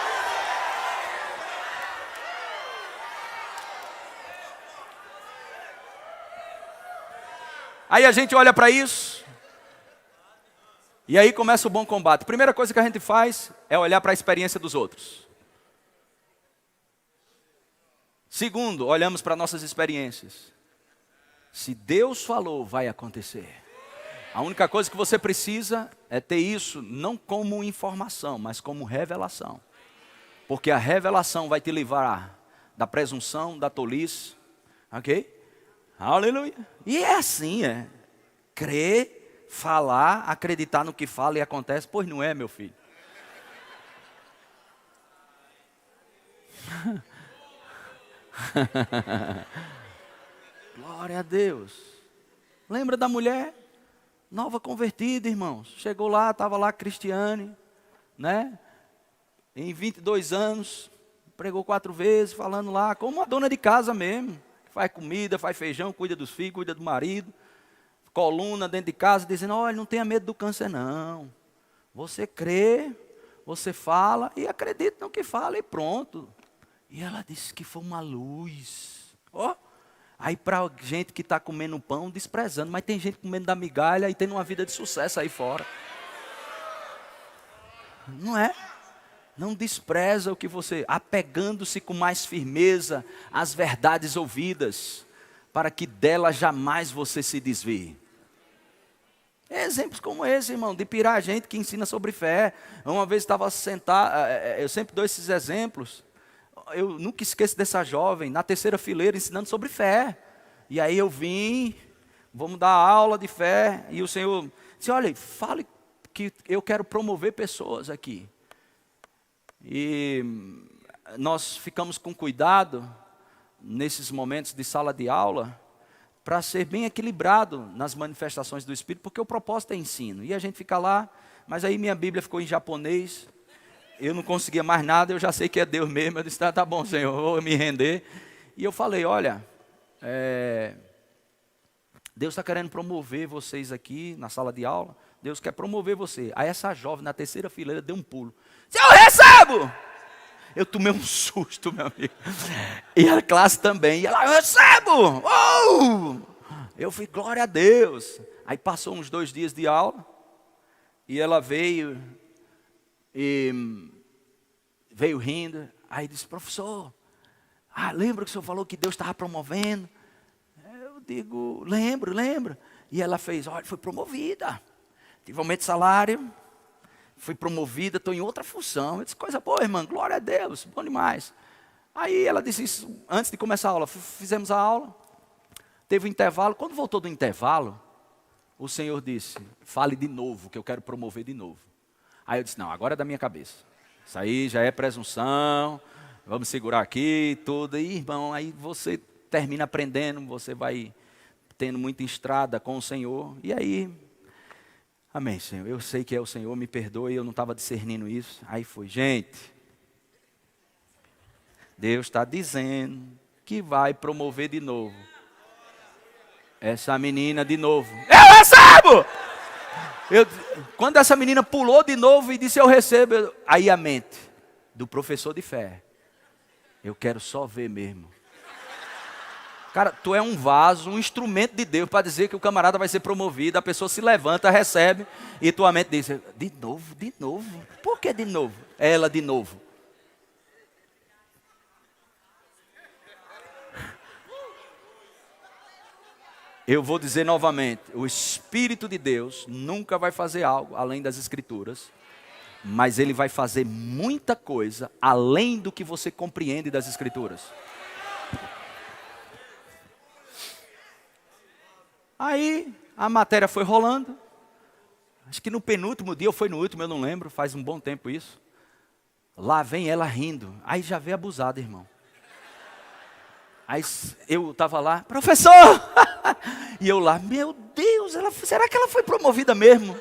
Aí a gente olha para isso. E aí começa o bom combate. Primeira coisa que a gente faz é olhar para a experiência dos outros. Segundo, olhamos para nossas experiências. Se Deus falou, vai acontecer. A única coisa que você precisa é ter isso não como informação, mas como revelação. Porque a revelação vai te livrar da presunção, da tolice. Ok? Aleluia. E é assim, é. Crer, falar, acreditar no que fala e acontece. Pois não é, meu filho. Glória a Deus. Lembra da mulher? Nova convertida, irmãos. Chegou lá, estava lá Cristiane, né? Em 22 anos, pregou 4 vezes, falando lá, como uma dona de casa mesmo. Faz comida, faz feijão, cuida dos filhos, cuida do marido. Coluna dentro de casa, dizendo, olha, não tenha medo do câncer não. Você crê, você fala e acredita no que fala e pronto. E ela disse que foi uma luz. Ó. Oh. Aí para gente que está comendo pão, desprezando. Mas tem gente comendo da migalha e tendo uma vida de sucesso aí fora. Não é? Não despreza o que você... Apegando-se com mais firmeza às verdades ouvidas. Para que dela jamais você se desvie. Exemplos como esse, irmão. De pirar a gente que ensina sobre fé. Uma vez estava sentado... Eu sempre dou esses exemplos. Eu nunca esqueço dessa jovem, na 3ª fileira, ensinando sobre fé. E aí eu vim, vamos dar aula de fé, e o Senhor disse, olha, fale que eu quero promover pessoas aqui. E nós ficamos com cuidado, nesses momentos de sala de aula, para ser bem equilibrado nas manifestações do Espírito, porque o propósito é ensino. E a gente fica lá, mas aí minha Bíblia ficou em japonês, eu não conseguia mais nada, eu já sei que é Deus mesmo. Eu disse, tá bom, Senhor, vou me render. E eu falei, olha, Deus está querendo promover vocês aqui na sala de aula. Deus quer promover você. Aí essa jovem na terceira fileira deu um pulo. Eu recebo! Eu tomei um susto, meu amigo. E a classe também. E ela, eu recebo! Oh! Eu fui, glória a Deus. Aí passou uns 2 dias de aula. E ela veio rindo. Aí disse, professor, lembra que o senhor falou que Deus estava promovendo? Eu digo, lembro. E ela fez, olha, foi promovida. Tive aumento de salário. Fui promovida, estou em outra função. Eu disse, coisa boa, irmã, glória a Deus, bom demais. Aí ela disse isso, antes de começar a aula, fizemos a aula, teve um intervalo. Quando voltou do intervalo, o Senhor disse, fale de novo, que eu quero promover de novo. Aí eu disse, não, agora é da minha cabeça. Isso aí já é presunção, vamos segurar aqui, tudo. E irmão, aí você termina aprendendo, você vai tendo muita estrada com o Senhor, e aí... Amém, Senhor. Eu sei que é o Senhor, me perdoe, eu não estava discernindo isso. Aí foi, gente. Deus está dizendo que vai promover de novo. Essa menina de novo. Eu recebo! Quando essa menina pulou de novo e disse eu recebo, aí a mente do professor de fé. Eu quero só ver mesmo. Cara, tu é um vaso, um instrumento de Deus para dizer que o camarada vai ser promovido, a pessoa se levanta, recebe, e tua mente diz, de novo, por que de novo? Ela de novo. Eu vou dizer novamente, o Espírito de Deus nunca vai fazer algo além das Escrituras, mas Ele vai fazer muita coisa além do que você compreende das Escrituras. Aí a matéria foi rolando, acho que no penúltimo dia, ou foi no último, eu não lembro, faz um bom tempo isso. Lá vem ela rindo, aí já veio abusada, irmão. Aí eu estava lá, professor! E eu lá, meu Deus, será que ela foi promovida mesmo?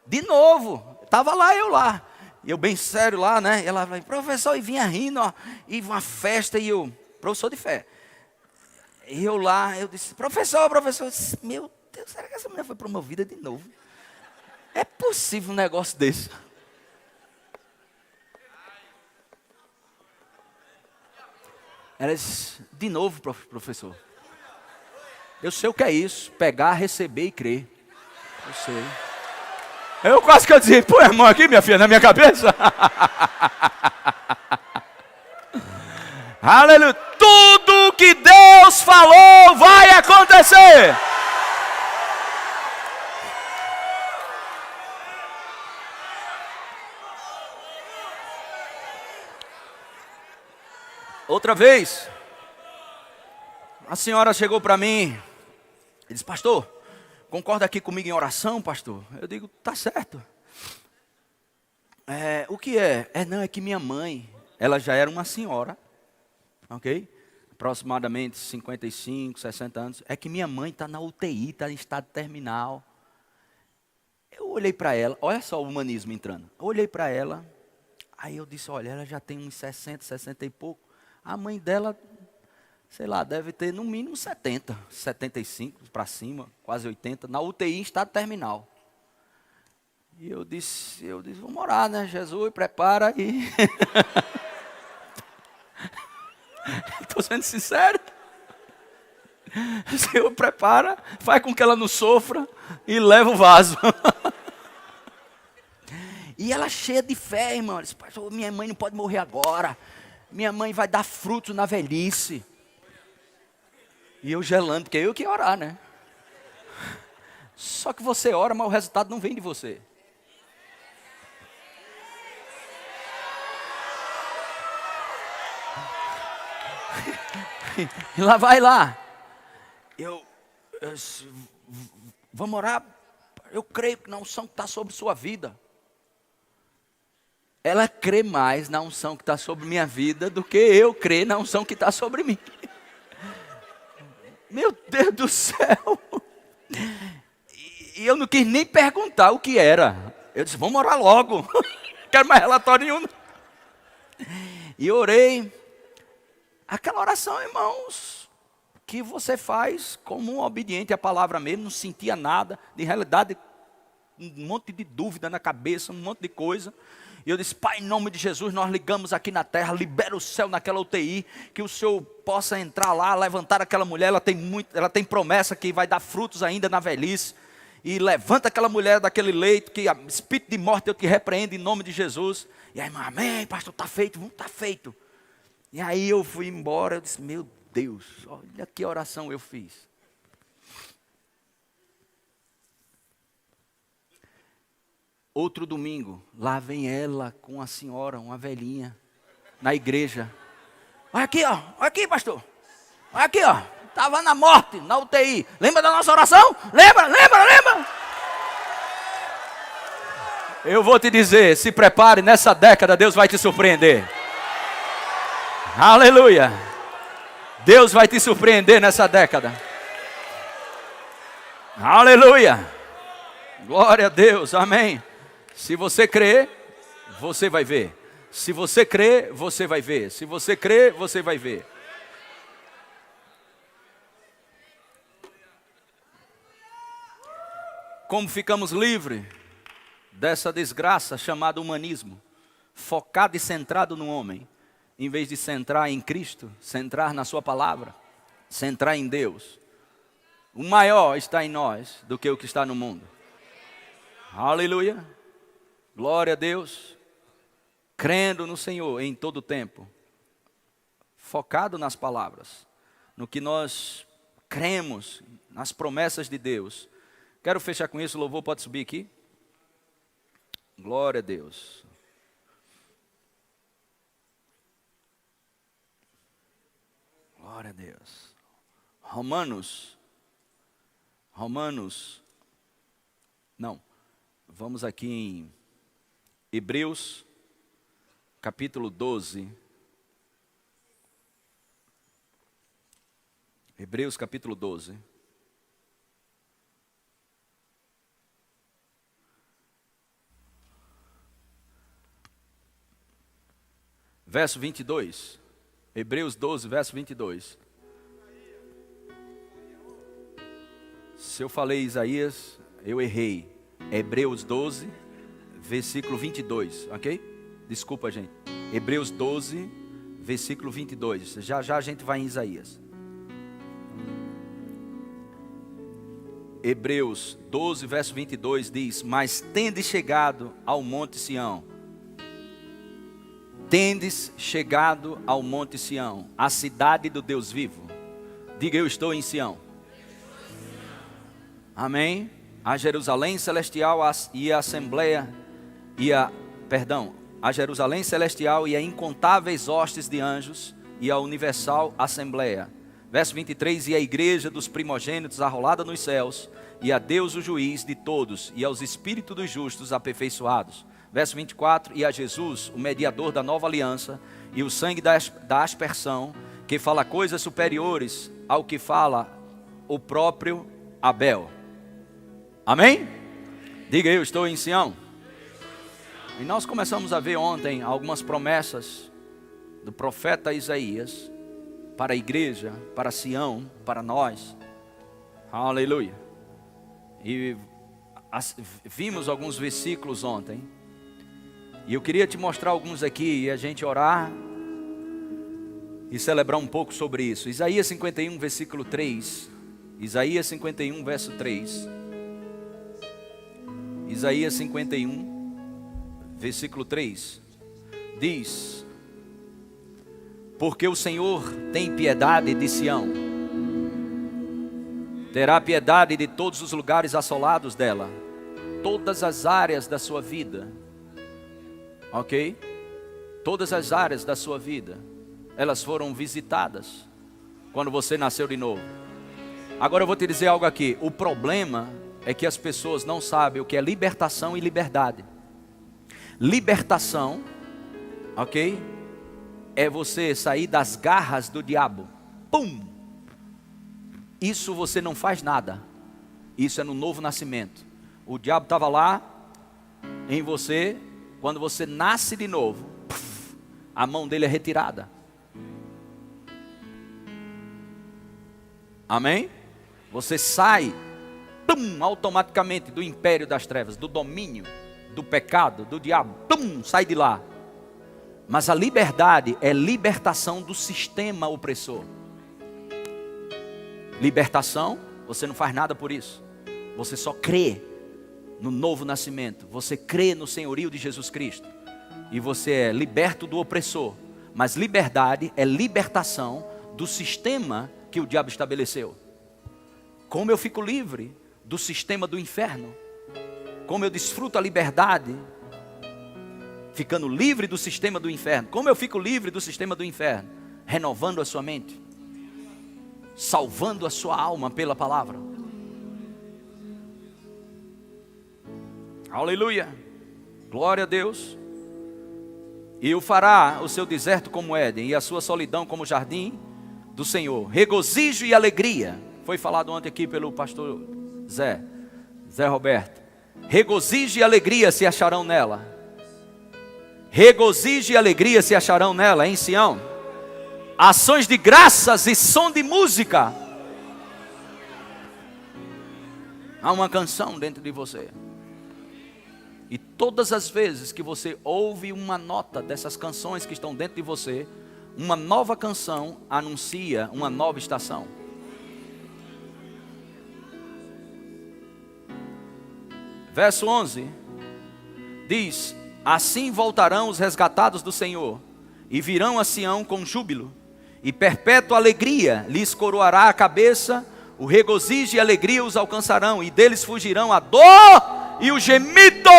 De novo, estava lá, eu lá. E eu bem sério lá, né? E ela falou, professor, e vinha rindo, ó, e uma festa, e eu, professor de fé. E eu lá, eu disse, professor, meu Deus, será que essa mulher foi promovida de novo? É possível um negócio desse? Ela disse, de novo, professor. Eu sei o que é isso, pegar, receber e crer. Eu sei. Eu quase que eu dizia, pô, irmão, aqui, minha filha, na minha cabeça. Aleluia. Tudo que Deus falou vai acontecer. Outra vez, a senhora chegou para mim e disse, pastor, concorda aqui comigo em oração, pastor? Eu digo, tá certo. O que é? Não, é que minha mãe, ela já era uma senhora, ok? Aproximadamente 55, 60 anos. É que minha mãe está na UTI, está em estado terminal. Eu olhei para ela, olha só o humanismo entrando. Eu olhei para ela, aí eu disse, olha, ela já tem uns 60, 60 e pouco. A mãe dela, sei lá, deve ter no mínimo 70, 75 para cima, quase 80, na UTI em estado terminal. E eu disse, vamos orar, né? Jesus, prepara aí. Estou sendo sincero. Senhor, prepara, faz com que ela não sofra e leva o vaso. E ela cheia de fé, irmão. Ela disse, pastor, minha mãe não pode morrer agora. Minha mãe vai dar frutos na velhice. E eu gelando, porque eu que ia orar, né? Só que você ora, mas o resultado não vem de você. E lá vai lá. Vamos orar. Eu creio que na unção que está sobre sua vida. Ela crê mais na unção que está sobre minha vida do que eu creio na unção que está sobre mim. Meu Deus do céu. E eu não quis nem perguntar o que era. Eu disse, vamos orar logo. Não quero mais relatório nenhum. E orei. Aquela oração, irmãos, que você faz como um obediente à palavra mesmo, não sentia nada, de realidade, um monte de dúvida na cabeça, um monte de coisa. E eu disse: Pai, em nome de Jesus, nós ligamos aqui na terra, libera o céu naquela UTI, que o Senhor possa entrar lá, levantar aquela mulher, ela tem promessa que vai dar frutos ainda na velhice. E levanta aquela mulher daquele leito, que espírito de morte eu te repreendo em nome de Jesus. E aí, amém, pastor, está feito, está feito. E aí eu fui embora, eu disse: meu Deus, olha que oração eu fiz. Outro domingo, lá vem ela com a senhora, uma velhinha, na igreja. Olha aqui, ó, olha aqui, pastor. Olha aqui, ó. Estava na morte, na UTI. Lembra da nossa oração? Lembra? Eu vou te dizer, se prepare, nessa década Deus vai te surpreender. Aleluia. Deus vai te surpreender nessa década. Aleluia. Glória a Deus, amém. Se você crer, você vai ver. Se você crer, você vai ver. Se você crer, você vai ver. Como ficamos livres dessa desgraça chamada humanismo, focado e centrado no homem, em vez de centrar em Cristo, centrar na sua palavra, centrar em Deus. O maior está em nós do que o que está no mundo. Aleluia. Glória a Deus. Crendo no Senhor em todo o tempo, focado nas palavras, no que nós cremos, nas promessas de Deus. Quero fechar com isso, o louvor pode subir aqui. Glória a Deus. Glória a Deus. Vamos aqui em Hebreus, capítulo 12. Hebreus, capítulo 12. Verso 22. Hebreus 12, verso 22. Se eu falei Isaías, eu errei. Hebreus 12, versículo 22, ok? Desculpa, gente. Hebreus 12, versículo 22. Já a gente vai em Isaías. Hebreus 12, verso 22 diz: Mas tendes chegado ao monte Sião. Tendes chegado ao monte Sião, a cidade do Deus vivo. Diga: eu estou em Sião. Amém? A Jerusalém celestial e a assembleia a Jerusalém celestial e a incontáveis hostes de anjos e a universal assembleia. Verso 23: E a igreja dos primogênitos arrolada nos céus, e a Deus o juiz de todos, e aos espíritos dos justos aperfeiçoados. Verso 24: E a Jesus, o mediador da nova aliança, e o sangue da aspersão, que fala coisas superiores ao que fala o próprio Abel. Amém? Diga: eu estou em Sião. E nós começamos a ver ontem algumas promessas do profeta Isaías para a igreja, para Sião, para nós. Aleluia. E vimos alguns versículos ontem. E eu queria te mostrar alguns aqui e a gente orar e celebrar um pouco sobre isso. Isaías 51, versículo 3. Isaías 51, verso 3. Isaías 51, versículo 3. Diz: Porque o Senhor tem piedade de Sião, terá piedade de todos os lugares assolados dela, todas as áreas da sua vida. Ok? Todas as áreas da sua vida, elas foram visitadas quando você nasceu de novo. Agora eu vou te dizer algo aqui. O problema é que as pessoas não sabem o que é libertação e liberdade. Libertação, ok? É você sair das garras do diabo. Pum! Isso você não faz nada. Isso é no novo nascimento. O diabo estava lá em você. Quando você nasce de novo, a mão dele é retirada. Amém? Você sai, automaticamente do império das trevas, do domínio, do pecado, do diabo, sai de lá. Mas a liberdade é libertação do sistema opressor. Libertação, você não faz nada por isso. Você só crê no novo nascimento. Você crê no senhorio de Jesus Cristo. E você é liberto do opressor. Mas liberdade é libertação do sistema que o diabo estabeleceu. Como eu fico livre do sistema do inferno. Como eu desfruto a liberdade ficando livre do sistema do inferno. Como eu fico livre do sistema do inferno? Renovando a sua mente. Salvando a sua alma pela palavra. Aleluia. Glória a Deus. E o fará o seu deserto como Éden, e a sua solidão como jardim do Senhor. Regozijo e alegria. Foi falado ontem aqui pelo pastor Zé Roberto. Regozijo e alegria se acharão nela. Regozijo e alegria se acharão nela, em Sião. Ações de graças e som de música. Há uma canção dentro de você. E todas as vezes que você ouve uma nota dessas canções que estão dentro de você, uma nova canção anuncia uma nova estação. Verso 11 diz: assim voltarão os resgatados do Senhor, e virão a Sião com júbilo, e perpétua alegria lhes coroará a cabeça, o regozijo e a alegria os alcançarão, e deles fugirão a dor e o gemido.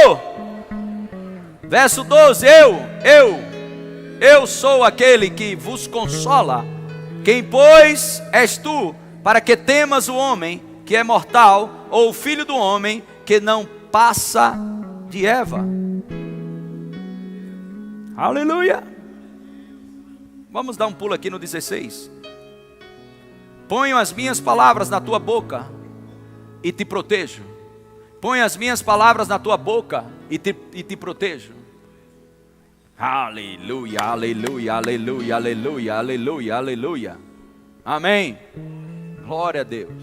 Verso 12: eu sou aquele que vos consola. Quem, pois, és tu, para que temas o homem que é mortal, ou o filho do homem que não passa de Eva? Aleluia. Vamos dar um pulo aqui no 16. Ponho as minhas palavras na tua boca e te protejo. Põe as minhas palavras na tua boca e te protejo. Aleluia, aleluia, aleluia, aleluia, aleluia, aleluia. Amém. Glória a Deus.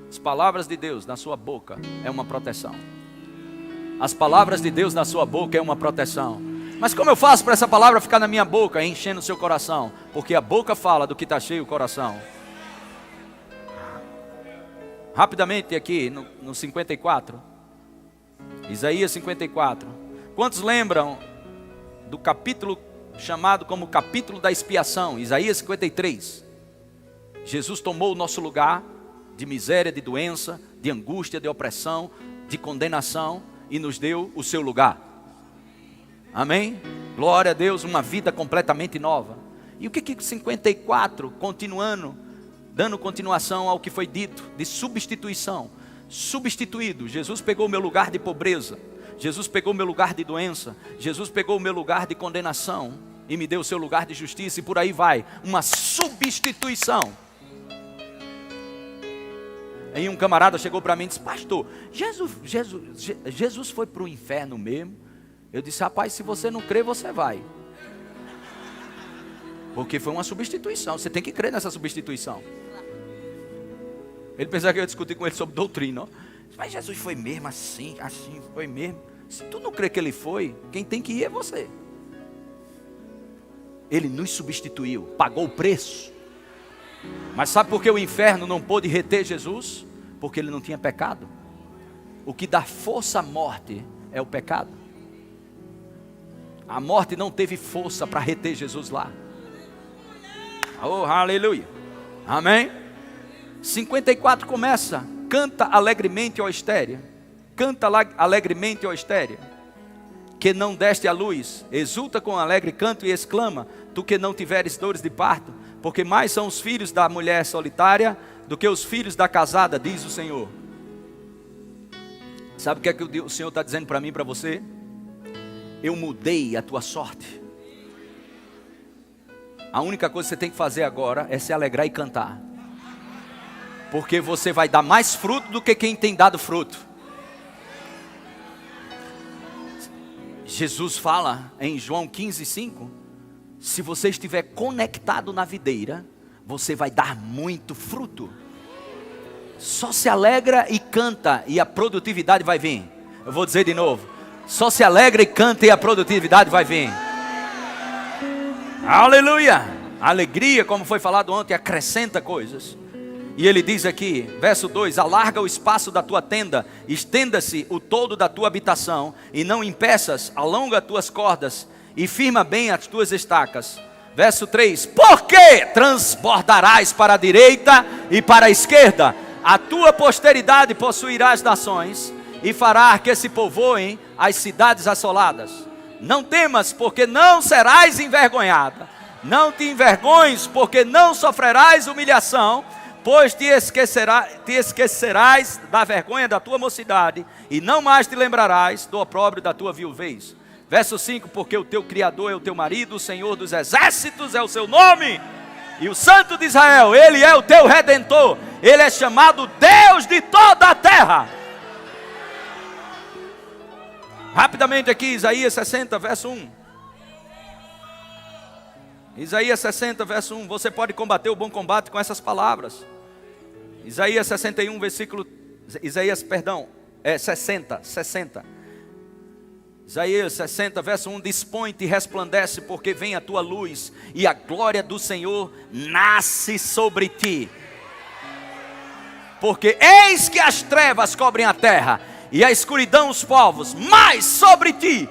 As palavras de Deus na sua boca é uma proteção. As palavras de Deus na sua boca é uma proteção. Mas como eu faço para essa palavra ficar na minha boca, enchendo o seu coração? Porque a boca fala do que está cheio o coração. Rapidamente aqui no 54, Isaías 54. Quantos lembram do capítulo chamado como capítulo da expiação? Isaías 53. Jesus tomou o nosso lugar de miséria, de doença, de angústia, de opressão, de condenação, e nos deu o seu lugar. Amém? Glória a Deus, uma vida completamente nova. E o que 54, continuando, dando continuação ao que foi dito, de substituição. Substituído, Jesus pegou o meu lugar de pobreza, Jesus pegou o meu lugar de doença, Jesus pegou o meu lugar de condenação e me deu o seu lugar de justiça, e por aí vai, uma substituição. Aí um camarada chegou para mim e disse: pastor, Jesus foi para o inferno mesmo? Eu disse: rapaz, se você não crê, você vai. Porque foi uma substituição, você tem que crer nessa substituição. Ele pensava que eu ia discutir com ele sobre doutrina. Mas Jesus foi mesmo assim foi mesmo. Se tu não crê que ele foi, quem tem que ir é você. Ele nos substituiu, pagou o preço. Mas sabe por que o inferno não pôde reter Jesus? Porque ele não tinha pecado. O que dá força à morte é o pecado. A morte não teve força para reter Jesus lá. Oh, aleluia. Amém. 54 começa: canta alegremente, ó estéril. Canta alegremente, ó estéril, que não deste a luz. Exulta com alegre canto e exclama, tu que não tiveres dores de parto, porque mais são os filhos da mulher solitária do que os filhos da casada, diz o Senhor. Sabe o que é que o Senhor está dizendo para mim e para você? Eu mudei a tua sorte. A única coisa que você tem que fazer agora é se alegrar e cantar. Porque você vai dar mais fruto do que quem tem dado fruto. Jesus fala em João 15:5, se você estiver conectado na videira, você vai dar muito fruto. Só se alegra e canta e a produtividade vai vir. Eu vou dizer de novo. Só se alegra e canta e a produtividade vai vir. Aleluia! A alegria, como foi falado ontem, acrescenta coisas. E ele diz aqui, verso 2: alarga o espaço da tua tenda, estenda-se o todo da tua habitação, e não impeças, alonga as tuas cordas, e firma bem as tuas estacas. Verso 3: porque transbordarás para a direita e para a esquerda, a tua posteridade possuirá as nações, e fará que se povoem as cidades assoladas. Não temas, porque não serás envergonhada. Não te envergonhes, porque não sofrerás humilhação, pois te esquecerás da vergonha da tua mocidade, e não mais te lembrarás do opróbrio da tua viuvez. Verso 5: porque o teu Criador é o teu marido, o Senhor dos exércitos é o seu nome, e o Santo de Israel, Ele é o teu Redentor. Ele é chamado Deus de toda a terra. Rapidamente aqui, Isaías 60, verso 1. Isaías 60, verso 1. Você pode combater o bom combate com essas palavras. Isaías 61, versículo... Isaías 60. Isaías 60, verso 1. Dispõe-te e resplandece, porque vem a tua luz, e a glória do Senhor nasce sobre ti. Porque eis que as trevas cobrem a terra, e a escuridão os povos, mas sobre ti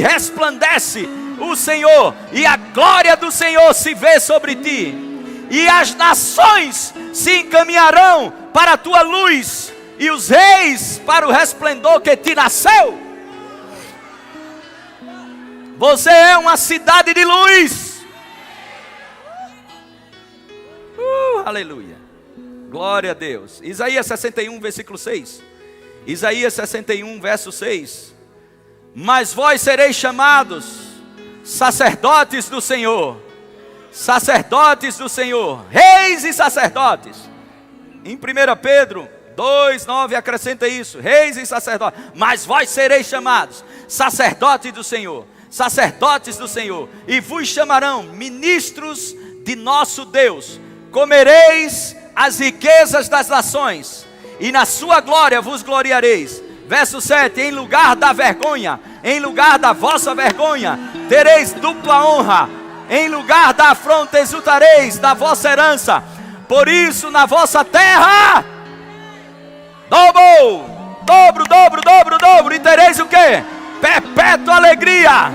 resplandece o Senhor, e a glória do Senhor se vê sobre ti, e as nações se encaminharão para a tua luz, e os reis para o resplendor que te nasceu. Você é uma cidade de luz. Aleluia, glória a Deus. Isaías 61, versículo 6. Isaías 61, verso 6. Mas vós sereis chamados sacerdotes do Senhor, sacerdotes do Senhor, reis e sacerdotes. Em 1 Pedro 2, 9, acrescenta isso: reis e sacerdotes. Mas vós sereis chamados sacerdotes do Senhor, sacerdotes do Senhor, e vos chamarão ministros de nosso Deus. Comereis as riquezas das nações, e na sua glória vos gloriareis. Verso 7: em lugar da vergonha, em lugar da vossa vergonha, tereis dupla honra. Em lugar da afronta exultareis da vossa herança. Por isso na vossa terra, dobro, e tereis o quê? Perpétua alegria.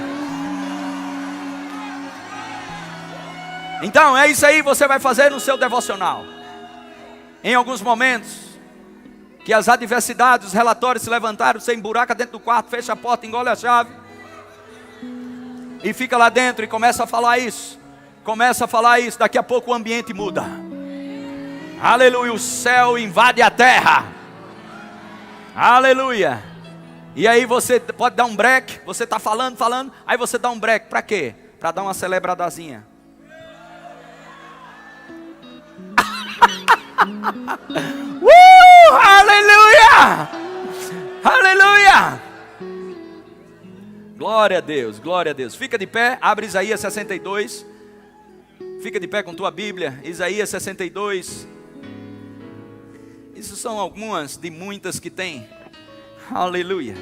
Então é isso aí, você vai fazer no seu devocional. Em alguns momentos que as adversidades, os relatórios se levantaram, você emburaca dentro do quarto, fecha a porta, engole a chave e fica lá dentro e começa a falar isso. Daqui a pouco o ambiente muda. Aleluia, o céu invade a terra. Aleluia. E aí você pode dar um break. Você está falando, aí você dá um break. Para quê? Para dar uma celebradazinha. Aleluia! Aleluia! Glória a Deus, glória a Deus. Fica de pé, abre Isaías 62. Fica de pé com tua Bíblia, Isaías 62. Isso são algumas de muitas que tem. Aleluia.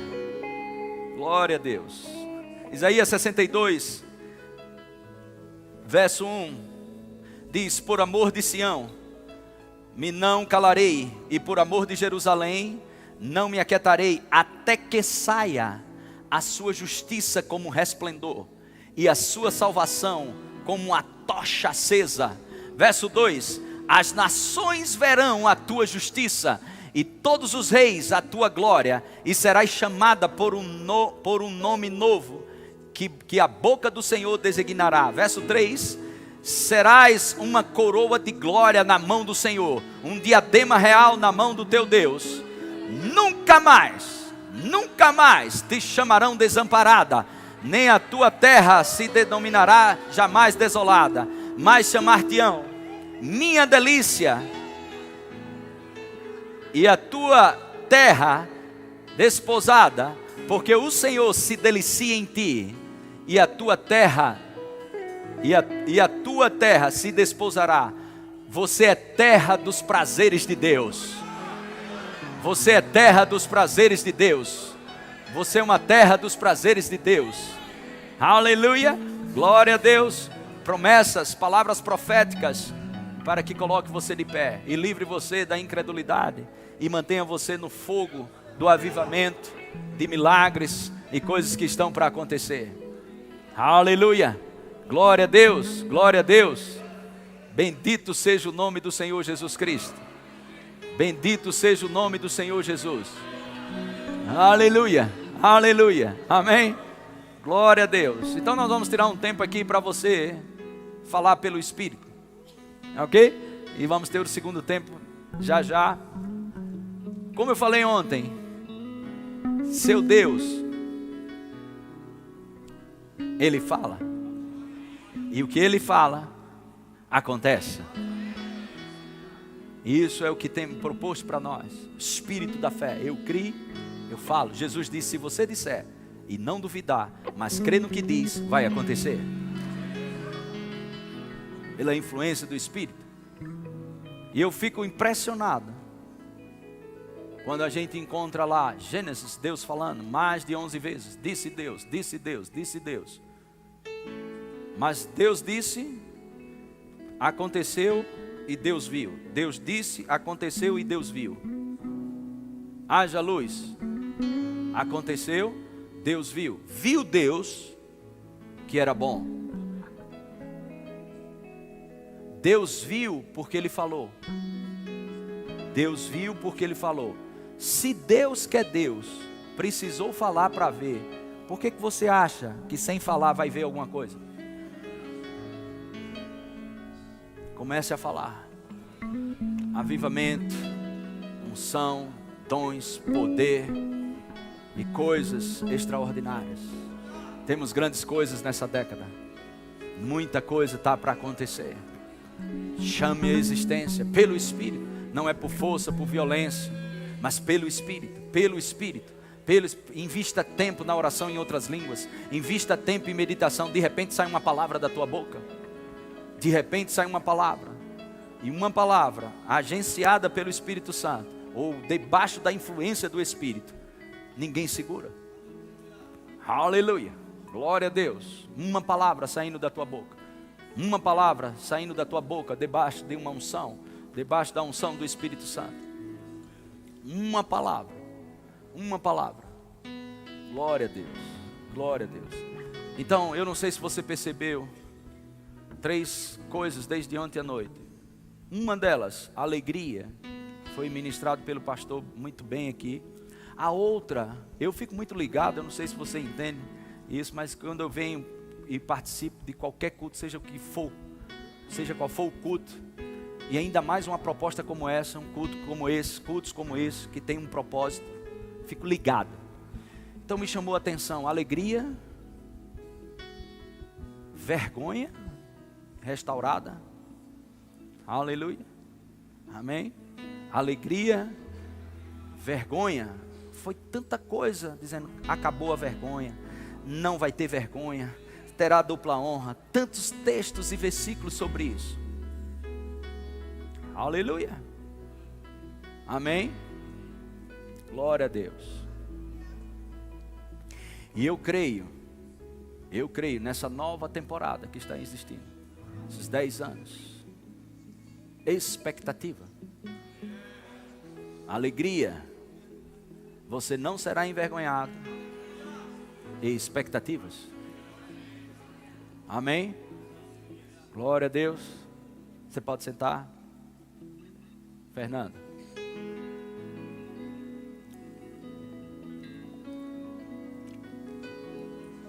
Glória a Deus. Isaías 62, verso 1. Diz: por amor de Sião me não calarei, e por amor de Jerusalém não me aquietarei, até que saia a sua justiça como resplendor, e a sua salvação como uma tocha acesa. Verso 2: as nações verão a tua justiça, e todos os reis a tua glória, e serás chamada por um nome novo, que a boca do Senhor designará. Verso 3: serás uma coroa de glória na mão do Senhor, um diadema real na mão do teu Deus. Nunca mais te chamarão desamparada, nem a tua terra se denominará jamais desolada, mas chamar-te-ão minha delícia, e a tua terra desposada, porque o Senhor se delicia em ti, e a tua terra se desposará. Você é terra dos prazeres de Deus. Você é terra dos prazeres de Deus. Você é uma terra dos prazeres de Deus. Aleluia, glória a Deus. Promessas, palavras proféticas, para que coloque você de pé e livre você da incredulidade e mantenha você no fogo do avivamento, de milagres e coisas que estão para acontecer. Aleluia, glória a Deus, glória a Deus. Bendito seja o nome do Senhor Jesus Cristo. Bendito seja o nome do Senhor Jesus. Aleluia, aleluia, amém. Glória a Deus. Então nós vamos tirar um tempo aqui para você falar pelo Espírito, ok? E vamos ter o segundo tempo já já. Como eu falei ontem, seu Deus, Ele fala, e o que Ele fala acontece. Isso é o que tem proposto para nós, espírito da fé. Eu criei, eu falo. Jesus disse: se você disser e não duvidar, mas crer no que diz, vai acontecer. Pela influência do Espírito. E eu fico impressionado quando a gente encontra lá Gênesis, Deus falando mais de 11 vezes. Disse Deus, disse Deus, disse Deus. Mas Deus disse, aconteceu e Deus viu. Deus disse, aconteceu e Deus viu. Haja luz. Aconteceu, Deus viu. Viu Deus que era bom. Deus viu porque Ele falou. Deus viu porque Ele falou. Se Deus que é Deus precisou falar para ver, por que você acha que sem falar vai ver alguma coisa? Comece a falar. Avivamento, unção, dons, poder e coisas extraordinárias. Temos grandes coisas nessa década. Muita coisa está para acontecer. Chame a existência pelo Espírito. Não é por força, por violência, mas pelo Espírito. Pelo Espírito. Invista tempo na oração em outras línguas. Invista tempo em meditação. De repente sai uma palavra da tua boca. De repente sai uma palavra. E uma palavra agenciada pelo Espírito Santo, ou debaixo da influência do Espírito, ninguém segura. Aleluia, glória a Deus. Uma palavra saindo da tua boca. Uma palavra saindo da tua boca, debaixo de uma unção, debaixo da unção do Espírito Santo. Uma palavra. Uma palavra. Glória a Deus. Glória a Deus. Então, eu não sei se você percebeu 3 coisas desde ontem à noite. Uma delas, alegria, foi ministrado pelo pastor muito bem aqui. A outra, eu fico muito ligado, eu não sei se você entende isso, mas quando eu venho e participo de qualquer culto, seja o que for, seja qual for o culto, e ainda mais uma proposta como essa, um culto como esse, cultos como esse, que tem um propósito, fico ligado. Então me chamou a atenção, alegria, vergonha restaurada. Aleluia, amém. Alegria, vergonha, foi tanta coisa dizendo, acabou a vergonha, não vai ter vergonha, terá dupla honra, tantos textos e versículos sobre isso. Aleluia, amém, glória a Deus. E eu creio nessa nova temporada que está existindo, esses 10 anos, expectativa, alegria, você não será envergonhado, e expectativas, amém, glória a Deus. Você pode sentar, Fernando.